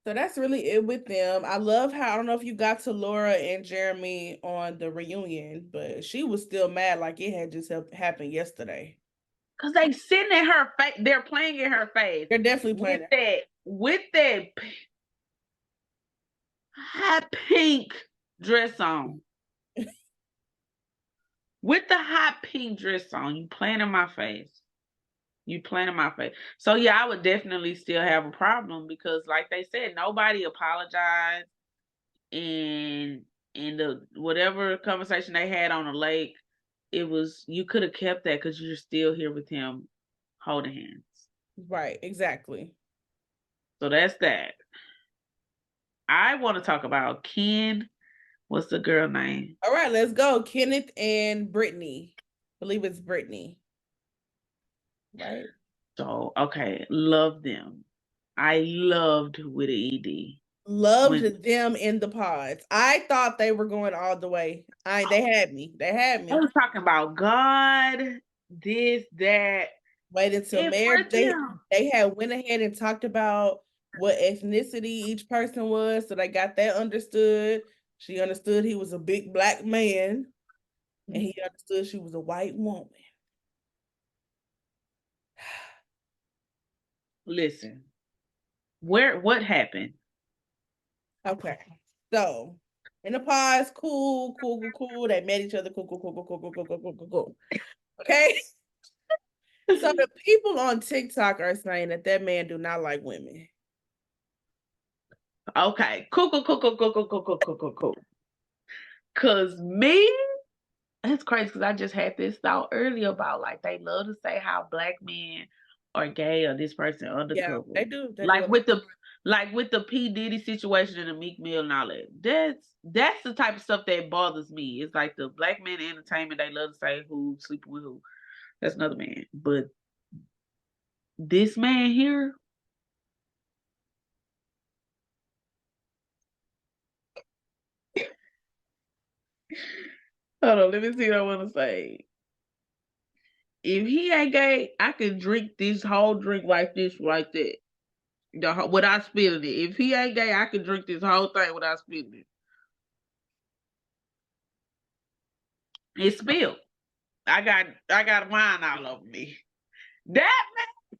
So that's really it with them. I love how, I don't know if you got to Laura and Jeremy on the reunion, but she was still mad like it had just happened yesterday. Because they sitting in her face. They're playing in her face. They're definitely playing with that hot pink dress on. With the hot pink dress on, you playing in my face. You playing in my face. So yeah, I would definitely still have a problem because, like they said, nobody apologized, and in the whatever conversation they had on the lake, it was you could have kept that because you're still here with him, holding hands. Right, exactly. So that's that. I want to talk about Ken. What's the girl name? All right, let's go. Kenneth and Brittany. I believe it's Brittany. Right? So, okay, love them. I loved with ED. Loved them in the pods. I thought they were going all the way. They had me. I was talking about God, this, that. Wait until marriage. They had went ahead and talked about what ethnicity each person was, so they got that understood. She understood he was a big black man, and he understood she was a white woman. Listen, what happened? Okay, so in the pause, cool. They met each other, cool. Okay. So the people on TikTok are saying that man do not like women. Okay, cool. Cause me, it's crazy because I just had this thought earlier about like they love to say how black men are gay or this person Yeah, undercover. they do. They Like do. with the P. Diddy situation and the Meek Mill and all that. That's the type of stuff that bothers me. It's like the black man entertainment, they love to say who sleeping with who. That's another man. But this man here, hold on, let me see what I want to say. If he ain't gay, I can drink this whole drink like this right there. Without spilling it. If he ain't gay, I can drink this whole thing without spilling it. It's spilled. I got wine all over me. That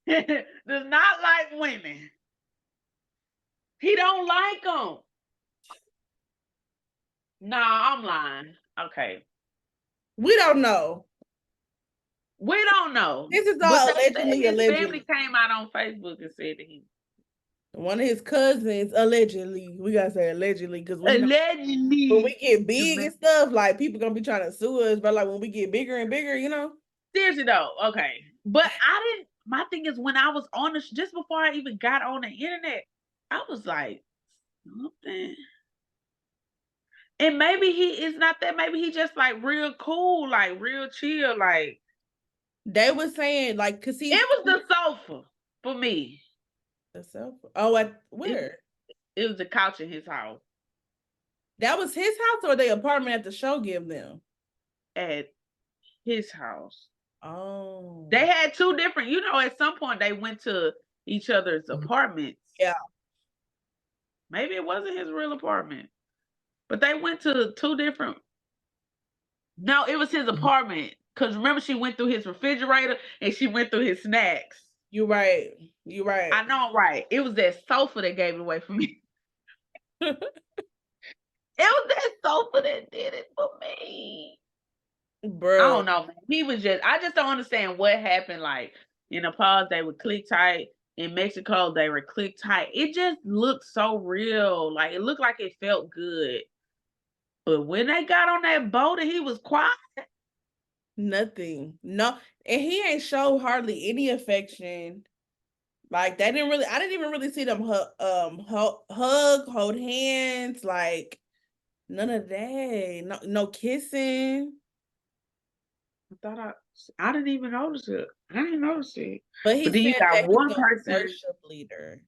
man does not like women. He don't like them. Nah, I'm lying. Okay. We don't know. We don't know. This is But all they said allegedly. his family came out on Facebook and said that he One of his cousins, allegedly. We gotta say allegedly because we know allegedly. when we get big and stuff, like people gonna be trying to sue us. But like when we get bigger and bigger, you know. Seriously though, okay. But I didn't. My thing is when I was on just before I even got on the internet, I was like, something. And maybe he is not that. Maybe he just like real cool, like real chill. Like They were saying like, cause he it was the sofa for me. the sofa. Oh, at where? It was the couch in his house. That was his house or the apartment at the show give them? At his house. Oh, They had two different. You know, at some point they went to each other's apartments. yeah. Maybe it wasn't his real apartment, but they went to two different. No, it was his apartment. Because remember, she went through his refrigerator and she went through his snacks. You're right. You're right. I know I'm right. It was that sofa that gave it away for me. It was that sofa that did it for me. Bro. I don't know, man. I just don't understand what happened. Like, in Nepal, they would click tight. In Mexico, they were click tight. It just looked so real. Like, it looked like it felt good. But when they got on that boat and he was quiet, Nothing. No, and he ain't show hardly any affection. Like I didn't even really see them hug, hold hands, like none of that. No kissing. I didn't even notice it. I didn't notice it. But he then you said got that one he's a person. worship leader.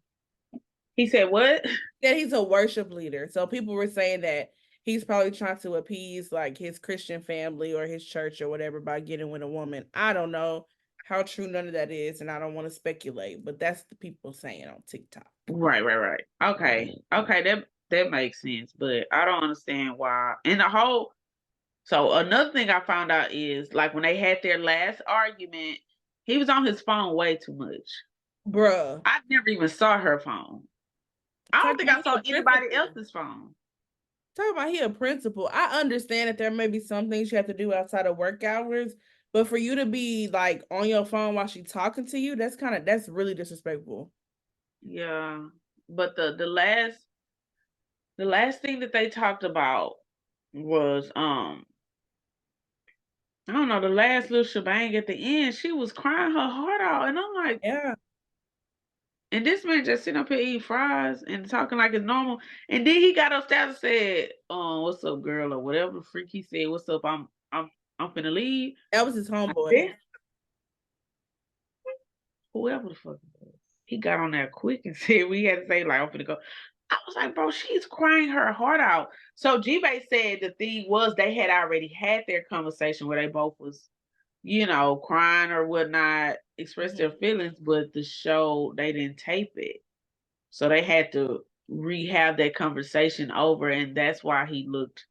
He said what? That he's a worship leader. So people were saying that he's probably trying to appease like his Christian family or his church or whatever by getting with a woman. I don't know how true none of that is, and I don't want to speculate, but that's the people saying on TikTok. Right. Okay. That makes sense, but I don't understand why. And so another thing I found out is like when they had their last argument, he was on his phone way too much. Bruh. I never even saw her phone. I don't think I saw anybody else's phone. Talk about he a principal. I understand that there may be some things you have to do outside of work hours, but for you to be like on your phone while she's talking to you, that's really disrespectful. Yeah. But the last thing that they talked about was I don't know, the last little shebang at the end, she was crying her heart out. And I'm like, yeah. And this man just sitting up here eating fries and talking like it's normal. And then he got upstairs and said, what's up, girl? Or whatever the freak he said, what's up? I'm finna leave. That was his homeboy. Whoever the fuck it was. He got on there quick and said we had to say, like, I'm finna go. I was like, bro, she's crying her heart out. So G-Bay said the thing was they had already had their conversation where they both was, crying or whatnot, express their feelings, but the show, they didn't tape it. So they had to rehab that conversation over, and that's why he looked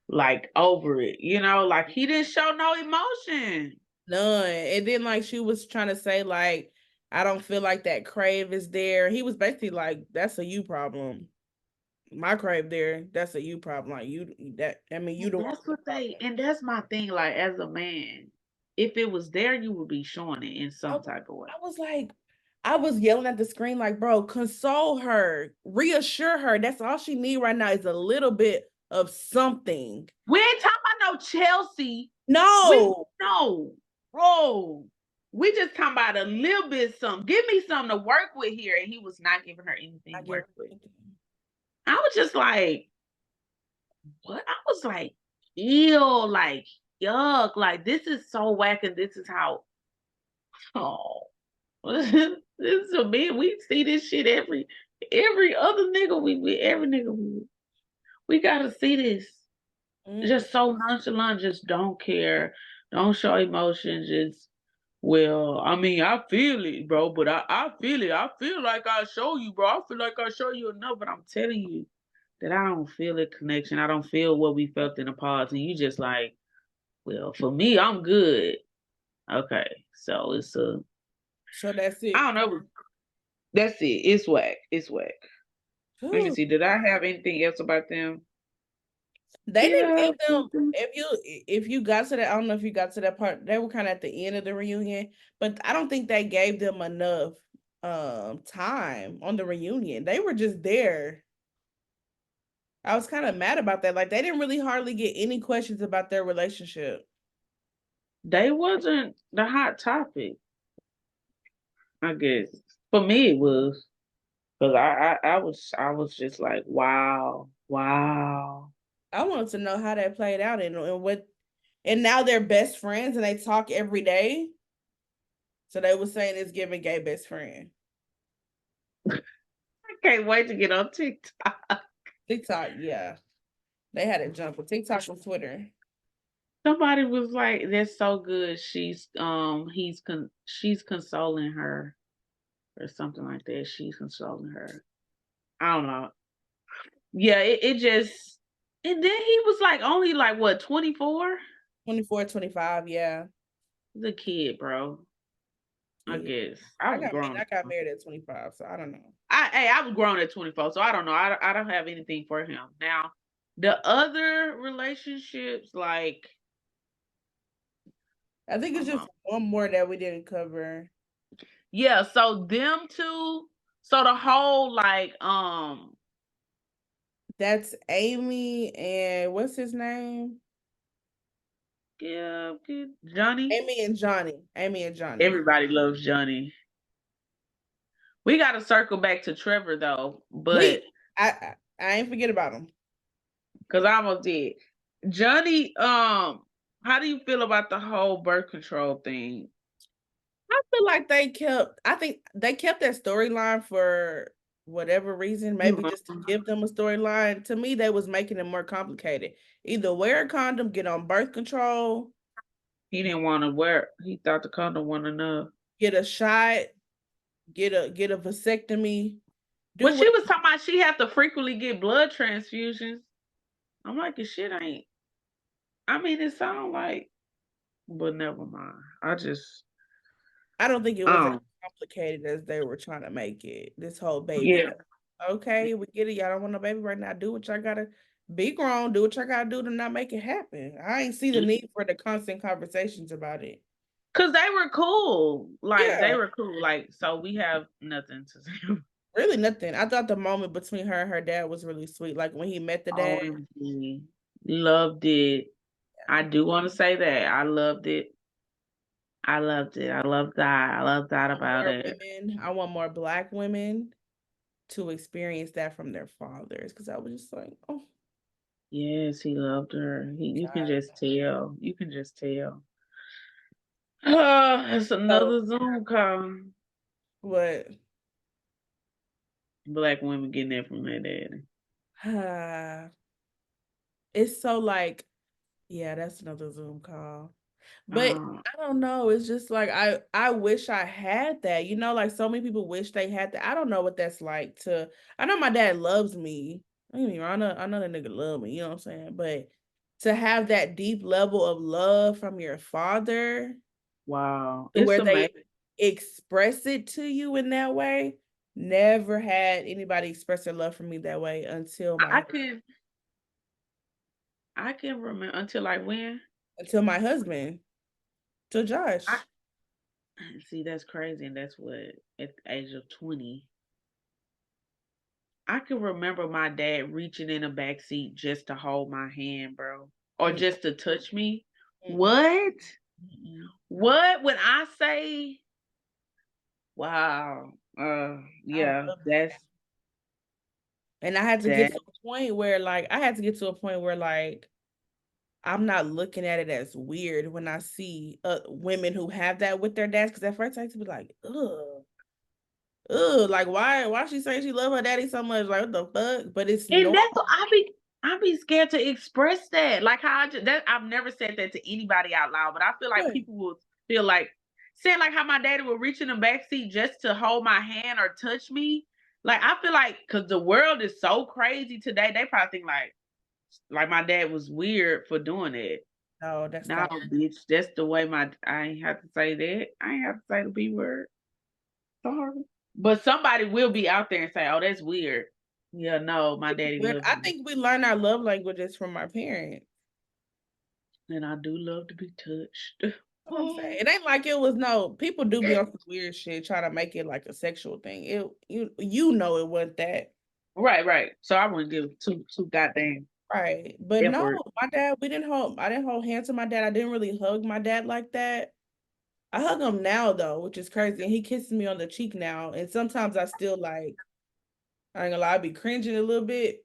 like over it, like he didn't show no emotion. None. And then like she was trying to say, like, I don't feel like that crave is there. He was basically like, that's a you problem. My crave there, that's a you problem. Like you don't. That's what and that's my thing, like as a man, if it was there, you would be showing it in some type of way. I was like, I was yelling at the screen like, bro, console her, reassure her. That's all she need right now is a little bit of something. We ain't talking about no Chelsea. No. No, bro. We just talking about a little bit something. Give me something to work with here. And he was not giving her anything I to work get with. I was just like, what? I was like, ew, like, yuck. Like, this is so whack and this is how, oh. This is a man. We see this shit every other nigga we with, every nigga we with. We gotta see this. Just so nonchalant, just don't care, don't show emotion, just well, I mean, I feel it, bro, but I feel it. I feel like I show you, bro. I feel like I show you enough, but I'm telling you that I don't feel a connection. I don't feel what we felt in the past. And you just like, well, for me, I'm good. Okay. So it's a So that's it. I don't know. That's it. It's whack. It's whack. Let me see. Did I have anything else about them? They didn't Yeah. give them if you got to that, I don't know if you got to that part, they were kind of at the end of the reunion, but I don't think they gave them enough time on the reunion. They were just there. I was kind of mad about that. Like they didn't really hardly get any questions about their relationship. They wasn't the hot topic. I guess for me it was because I was just like wow. I wanted to know how that played out and what, and now they're best friends and they talk every day. So they were saying it's giving gay best friend. I can't wait to get on TikTok. TikTok, yeah. They had a jump with TikTok and Twitter. Somebody was like, "That's so good." She's she's consoling her or something like that. She's consoling her. I don't know. Yeah, it just and then he was like only like what 24? 24, 25, yeah. He's a kid, bro. I Yeah. guess I was grown. I got married at 25, so I don't know. I was grown at 24, so I don't know. I don't have anything for him. Now, the other relationships, like I think it's just one more that we didn't cover. yeah, so them two, so the whole like That's Amy and what's his name? yeah, Johnny. Amy and Johnny. Amy and Johnny. Everybody loves Johnny. We got to circle back to Trevor though, but I ain't forget about him. Cause I almost did. Johnny, how do you feel about the whole birth control thing? I feel like I think they kept that storyline for whatever reason, maybe just to give them a storyline. To me, they was making it more complicated. Either wear a condom, get on birth control. He didn't want to wear. He thought the condom wasn't enough. Get a shot, get a vasectomy. But she was talking about she had to frequently get blood transfusions. I'm like, the shit ain't. I mean, it sounds like, but never mind. I don't think it was as complicated as they were trying to make it. This whole baby. Yeah. Okay, we get it. Y'all don't want no baby right now. Do what y'all gotta be grown. Do what y'all gotta do to not make it happen. I ain't see the need for the constant conversations about it. Cause they were cool. Like Yeah. they were cool. Like, so we have nothing to say. Really nothing. I thought the moment between her and her dad was really sweet. Like when he met the dad. OMG. Loved it. I do want to say that. I loved it. I loved it. I love that. I love that about it. I want more Black women to experience that from their fathers. Cause I was just like, oh. Yes, he loved her. You can just tell. You can just tell. It's another Zoom call. What? Black women getting that from their daddy. It's so like, yeah, that's another Zoom call. But I don't know. It's just like I wish I had that. You know, like so many people wish they had that. I don't know what that's like to. I know my dad loves me. I mean, I know that nigga love me. You know what I'm saying? But to have that deep level of love from your father, wow, where they express it to you in that way. Never had anybody express their love for me that way until I can remember until like when? Until my husband, to Josh. See, that's crazy, and that's what at the age of 20. I can remember my dad reaching in the back seat just to hold my hand, bro, or Mm, just to touch me. mm, What? mm. What? When I say, wow, I yeah, love that's And I had to get that. to a point where like I'm not looking at it as weird when I see women who have that with their dads. Because at first I used to be like, ugh, like why she saying she love her daddy so much? Like what the fuck? But it's And normal. that's what I be scared to express that. Like how I've never said that to anybody out loud, but I feel like Good. people will feel like saying like how my daddy would reach in the back seat just to hold my hand or touch me. Like I feel like because the world is so crazy today, they probably think like my dad was weird for doing it. No, that's No, not. bitch, that's the way I ain't have to say that. I ain't have to say the B word. Sorry. But somebody will be out there and say, "Oh, that's weird." Yeah, no, my daddy Weird. loves I me. think we learn our love languages from our parents. And I do love to be touched. What I'm saying. It ain't like it was no people do be on some weird shit trying to make it like a sexual thing. You know it wasn't that. Right. So I wouldn't give two goddamn Right. But no, effort. my dad, I didn't hold hands with my dad. I didn't really hug my dad like that. I hug him now though, which is crazy. And he kisses me on the cheek now. And sometimes I still like, I ain't gonna lie, I be cringing a little bit,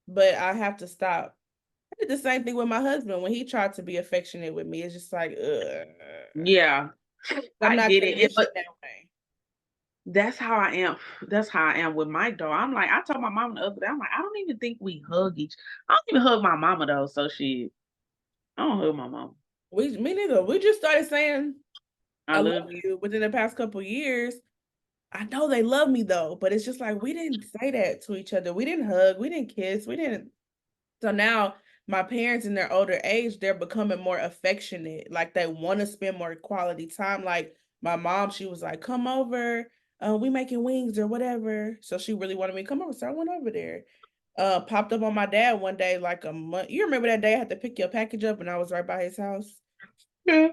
but I have to stop. I did the same thing with my husband when he tried to be affectionate with me. It's just like, Yeah, I'm I not get it. conditioned But that way. that's how I am. That's how I am with Mike though. I'm like, I told my mom the other day, I'm like, I don't even think we hug each. I don't even hug my mama though. So I don't hug my mom. Me neither. We just started saying I I love love you. you within the past couple years. I know they love me though, but it's just like we didn't say that to each other. We didn't hug, we didn't kiss, we didn't. So now my parents in their older age, they're becoming more affectionate. Like they want to spend more quality time. Like my mom, she was like, "Come over, we making wings or whatever." So she really wanted me to come over, so I went over there. Popped up on my dad one day, like a month. You remember that day I had to pick your package up, and I was right by his house. Yeah.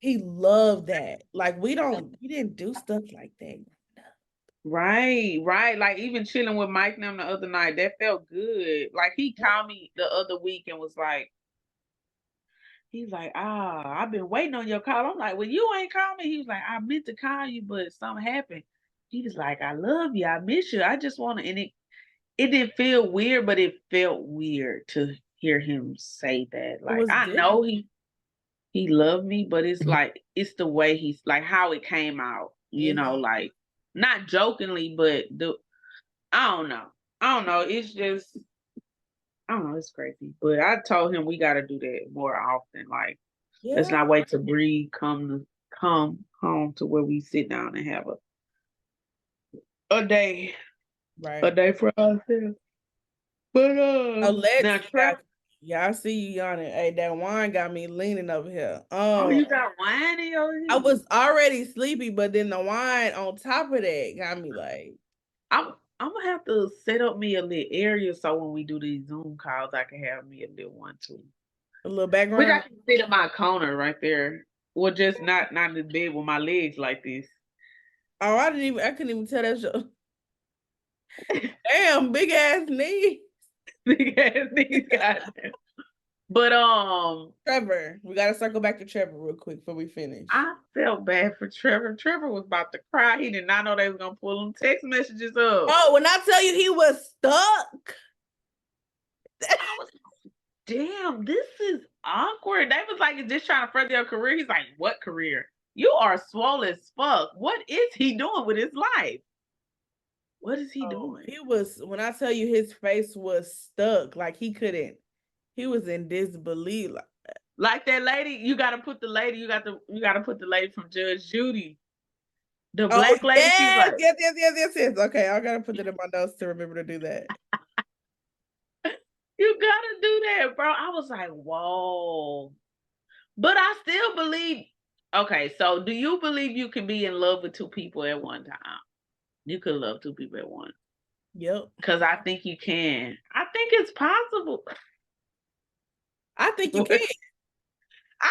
He loved that. Like we didn't do stuff like that. Right. Like even chilling with Mike and them the other night, that felt good. Like he called me the other week and was like, he's like, I've been waiting on your call. I'm like, well, you ain't called me. He was like, I meant to call you, but something happened. He was like, I love you. I miss you. I just want to, and it didn't feel weird, but it felt weird to hear him say that. It Like, was I know different. he loved me, but it's like, it's the way he's like how it came out, Mhm. like not jokingly, but I don't know. I don't know. It's just, I don't know. It's crazy. But I told him we got to do that more often. Like, let's Yeah. not wait to breathe. Come home to where we sit down and have a day, Right. a day for ourselves. But now Alexi Trevor, yeah, I see you yawning. Hey, that wine got me leaning over here. oh, you got wine in your I ear. was already sleepy, but then the wine on top of that got me like I'm gonna have to set up me a little area so when we do these Zoom calls, I can have me a little one too. a little Which I background. can sit in my corner right there, or just not in the bed with my legs like this. Oh, I couldn't even tell that show. Damn, big ass knee. Big ass niggas got there. But Trevor. We gotta circle back to Trevor real quick before we finish. I felt bad for Trevor. Trevor was about to cry. He did not know they was gonna pull them text messages up. Oh, when I tell you he was stuck. I was like, damn, this is awkward. They was like, just trying to further your career. He's like, what career? You are swole as fuck. What is he doing with his life? What is he Oh, doing? he was when I tell you his face was stuck, like he couldn't. He was in disbelief. Like that lady, you gotta put the lady, you gotta put the lady from Judge Judy. The Oh black lady, she was yes, like, yes. Okay, I gotta put it in my notes to remember to do that. you gotta do that, bro. I was like, whoa. But I still believe, okay, so do you believe you can be in love with two people at one time? You could love two people at once. Yep. Because I think you can. I think it's possible. I think you can. I,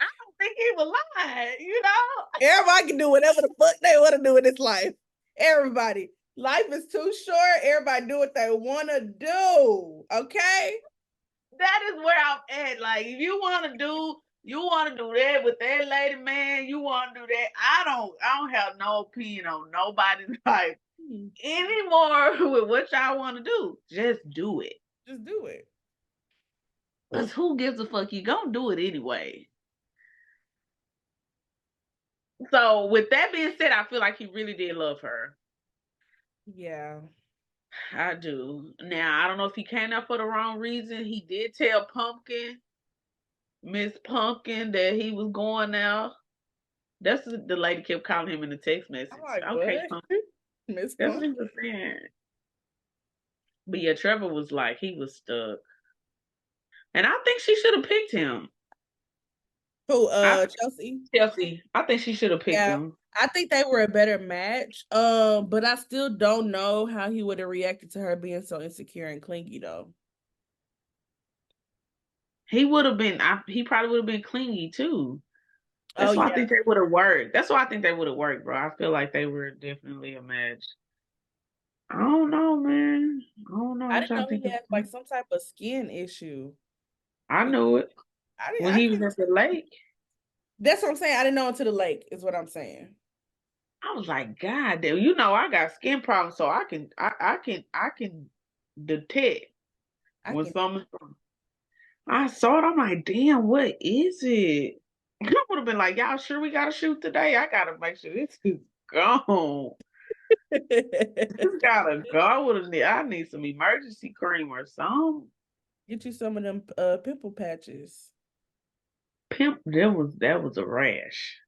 I don't think he was lying, you know? Everybody can do whatever the fuck they want to do in this life. Everybody. Life is too short. Everybody do what they want to do. Okay? That is where I'm at. Like, if you want to do that with that lady, man, you want to do that. I don't have no opinion on nobody's life anymore with what y'all want to do. Just do it. Just do it. Because who gives a fuck? You gonna do it anyway. So with that being said, I feel like he really did love her. Yeah. I do. Now, I don't know if he came out for the wrong reason. He did tell Miss Pumpkin, that he was going out. That's what the lady kept calling him in the text message. I'm like, Okay, what? Pumpkin. Miss That's what Pumpkin. he was saying. But yeah, Trevor was like, he was stuck. And I think she should have picked him. Who, Chelsea? Chelsea. I think she should have picked him. I think they were a better match. But I still don't know how he would have reacted to her being so insecure and clingy though. He would have been, he probably would have been clingy too. That's why I yeah. think they would have worked. That's why I think they would have worked, bro. I feel like they were definitely a match. I don't know, man. I don't know. I didn't know he had like some type of skin issue. I knew it. When he was at the lake. That's what I'm saying. I didn't know until the lake is what I'm saying. I was like, God damn, you know I got skin problems, so I can detect when something's wrong. I saw it, I'm like, damn, what is it? I would have been like, y'all sure we gotta shoot today? I gotta make sure this is gone. This gotta go. I need some emergency cream or something. Get you some of them pimple patches. That was a rash.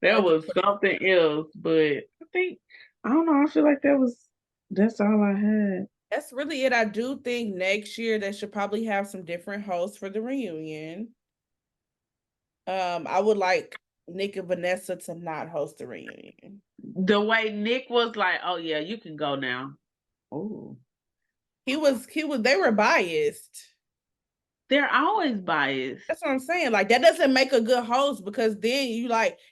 That was something else, but I don't know, I feel like that's all I had. That's really it. I do think next year they should probably have some different hosts for the reunion. I would like Nick and Vanessa to not host the reunion. The way Nick was like, oh yeah, you can go now. Oh. They were biased. They're always biased. That's what I'm saying. Like, that doesn't make a good host, because then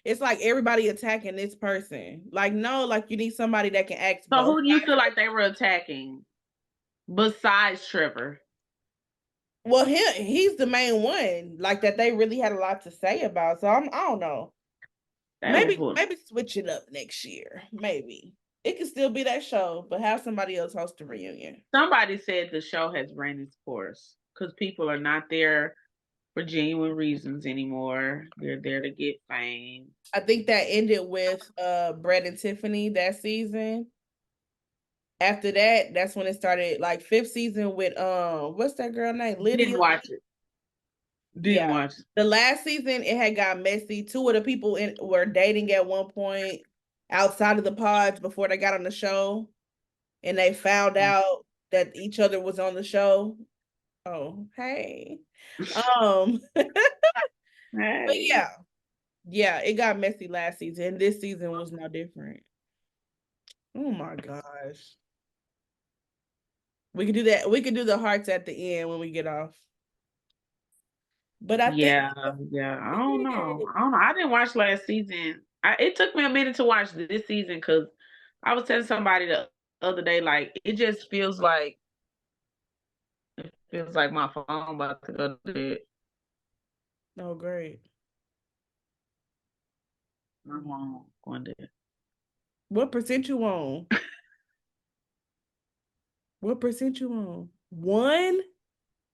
it's like everybody attacking this person. Like, no, like you need somebody that can act. So who do you feel like they were attacking besides Trevor? Well, he's the main one, like, that they really had a lot to say about. So I don't know. Maybe switch it up next year. Maybe it could still be that show, but have somebody else host the reunion. Somebody said the show has ran its course because people are not there for genuine reasons anymore. They're there to get fame. I think that ended with Brett and Tiffany that season. After that, that's when it started, like 5th season with what's that girl name? Lydia. Didn't watch it. Didn't watch it. The last season, it had got messy. 2 of the people were dating at one point outside of the pods before they got on the show, and they found out that each other was on the show. Oh, hey. But yeah, it got messy last season. This season was no different. Oh my gosh. We could do that. We could do the hearts at the end when we get off. But I think I don't know. I didn't watch last season. It took me a minute to watch this season because I was telling somebody the other day, like, it just feels like my phone about to go dead. Oh, great. My phone going dead. What percent you on? What percent you on? 1?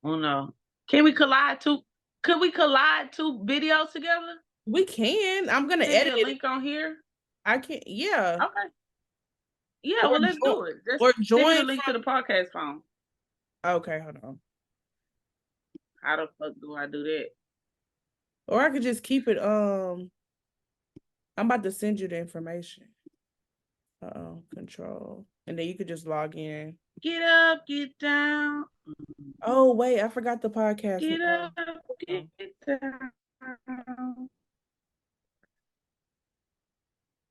Oh no. Could we collide 2 videos together? We can. I'm gonna edit edit a link on here. I can. Yeah. Okay. Yeah, well, let's do it. Or join the link to the podcast phone. Okay, hold on. How the fuck do I do that? Or I could just keep it. I'm about to send you the information. Control, and then you could just log in. Get up, get down. Oh wait, I forgot the podcast. Get up, get down.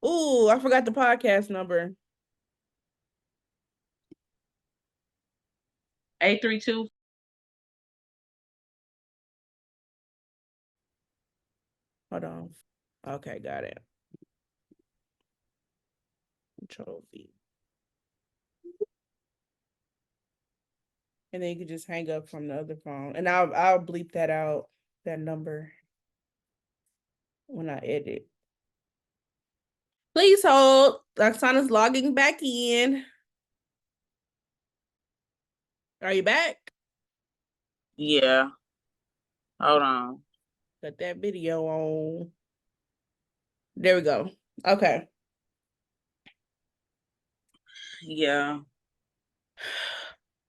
Ooh, I forgot the podcast number. 832 Hold on. Okay, got it. Control V. And then you can just hang up from the other phone. And I'll bleep that out, that number, when I edit. Please hold. Oksana's logging back in. Are you back? Yeah. Hold on. Got that video on. There we go. Okay. Yeah.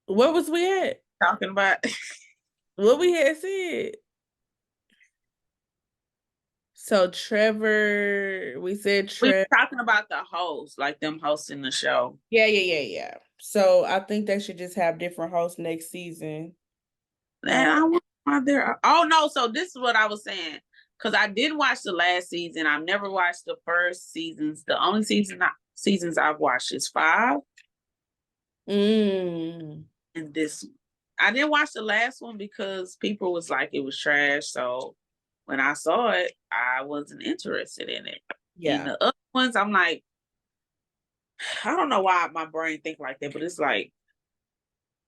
Where was we at? Talking about What we had said. So Trevor, we said we Trevor. talking about the hosts, like them hosting the show. Yeah. So I think they should just have different hosts next season. And I wonder why there. Oh no! So this is what I was saying, because I didn't watch the last season. I've never watched the first seasons. The only seasons I've watched is 5, Mm. and this. I didn't watch the last one because people was like it was trash. So when I saw it, I wasn't interested in it. Yeah. And the other ones, I'm like, I don't know why my brain think like that, but it's like,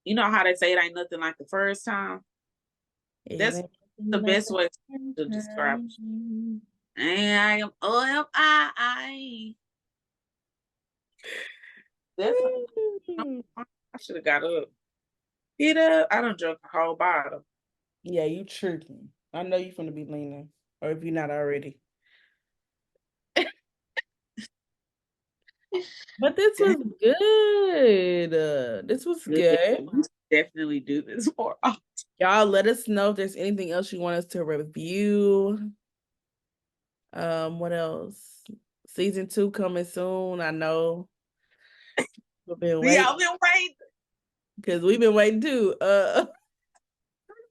you know how they say it ain't nothing like the first time. That's the best way to describe it. And I am OMI. That's I should have got up. Get up. I done drunk a whole bottle. Yeah, you tripping. I know you finna be leaning, or if you're not already. But this was good. This was good. We definitely do this more often. Y'all let us know if there's anything else you want us to review. What else? Season 2 coming soon. I know. We've been waiting. Y'all been waiting. Because we've been waiting too.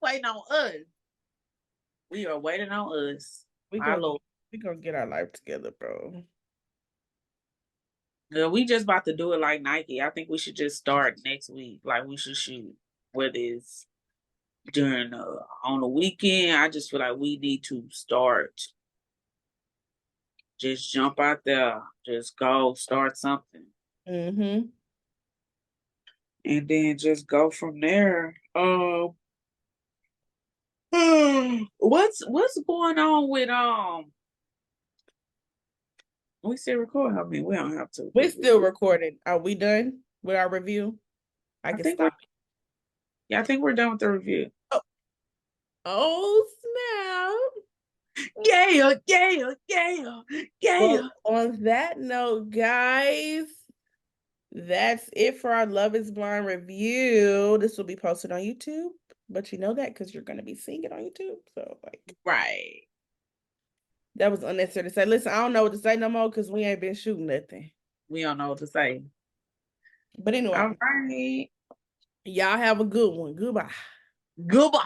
Waiting on us. We are waiting on us. We gonna get our life together, bro. Yeah, we just about to do it like Nike. I think we should just start next week. Like we should shoot, whether it's during on the weekend. I just feel like we need to start. Just jump out there. Just go start something. Mm-hmm. And then just go from there. What's going on with we still recording? I mean, we don't have to. We're still recording. Are we done with our review? I can stop. Yeah, I think we're done with the review. Oh snap. Yeah. Well, on that note, guys, that's it for our Love is Blind review. This will be posted on YouTube, but you know that because you're going to be seeing it on YouTube. So, like, Right. That was unnecessary to say. Listen, I don't know what to say no more because we ain't been shooting nothing. We don't know what to say. But anyway. All right. Y'all have a good one. Goodbye. Goodbye.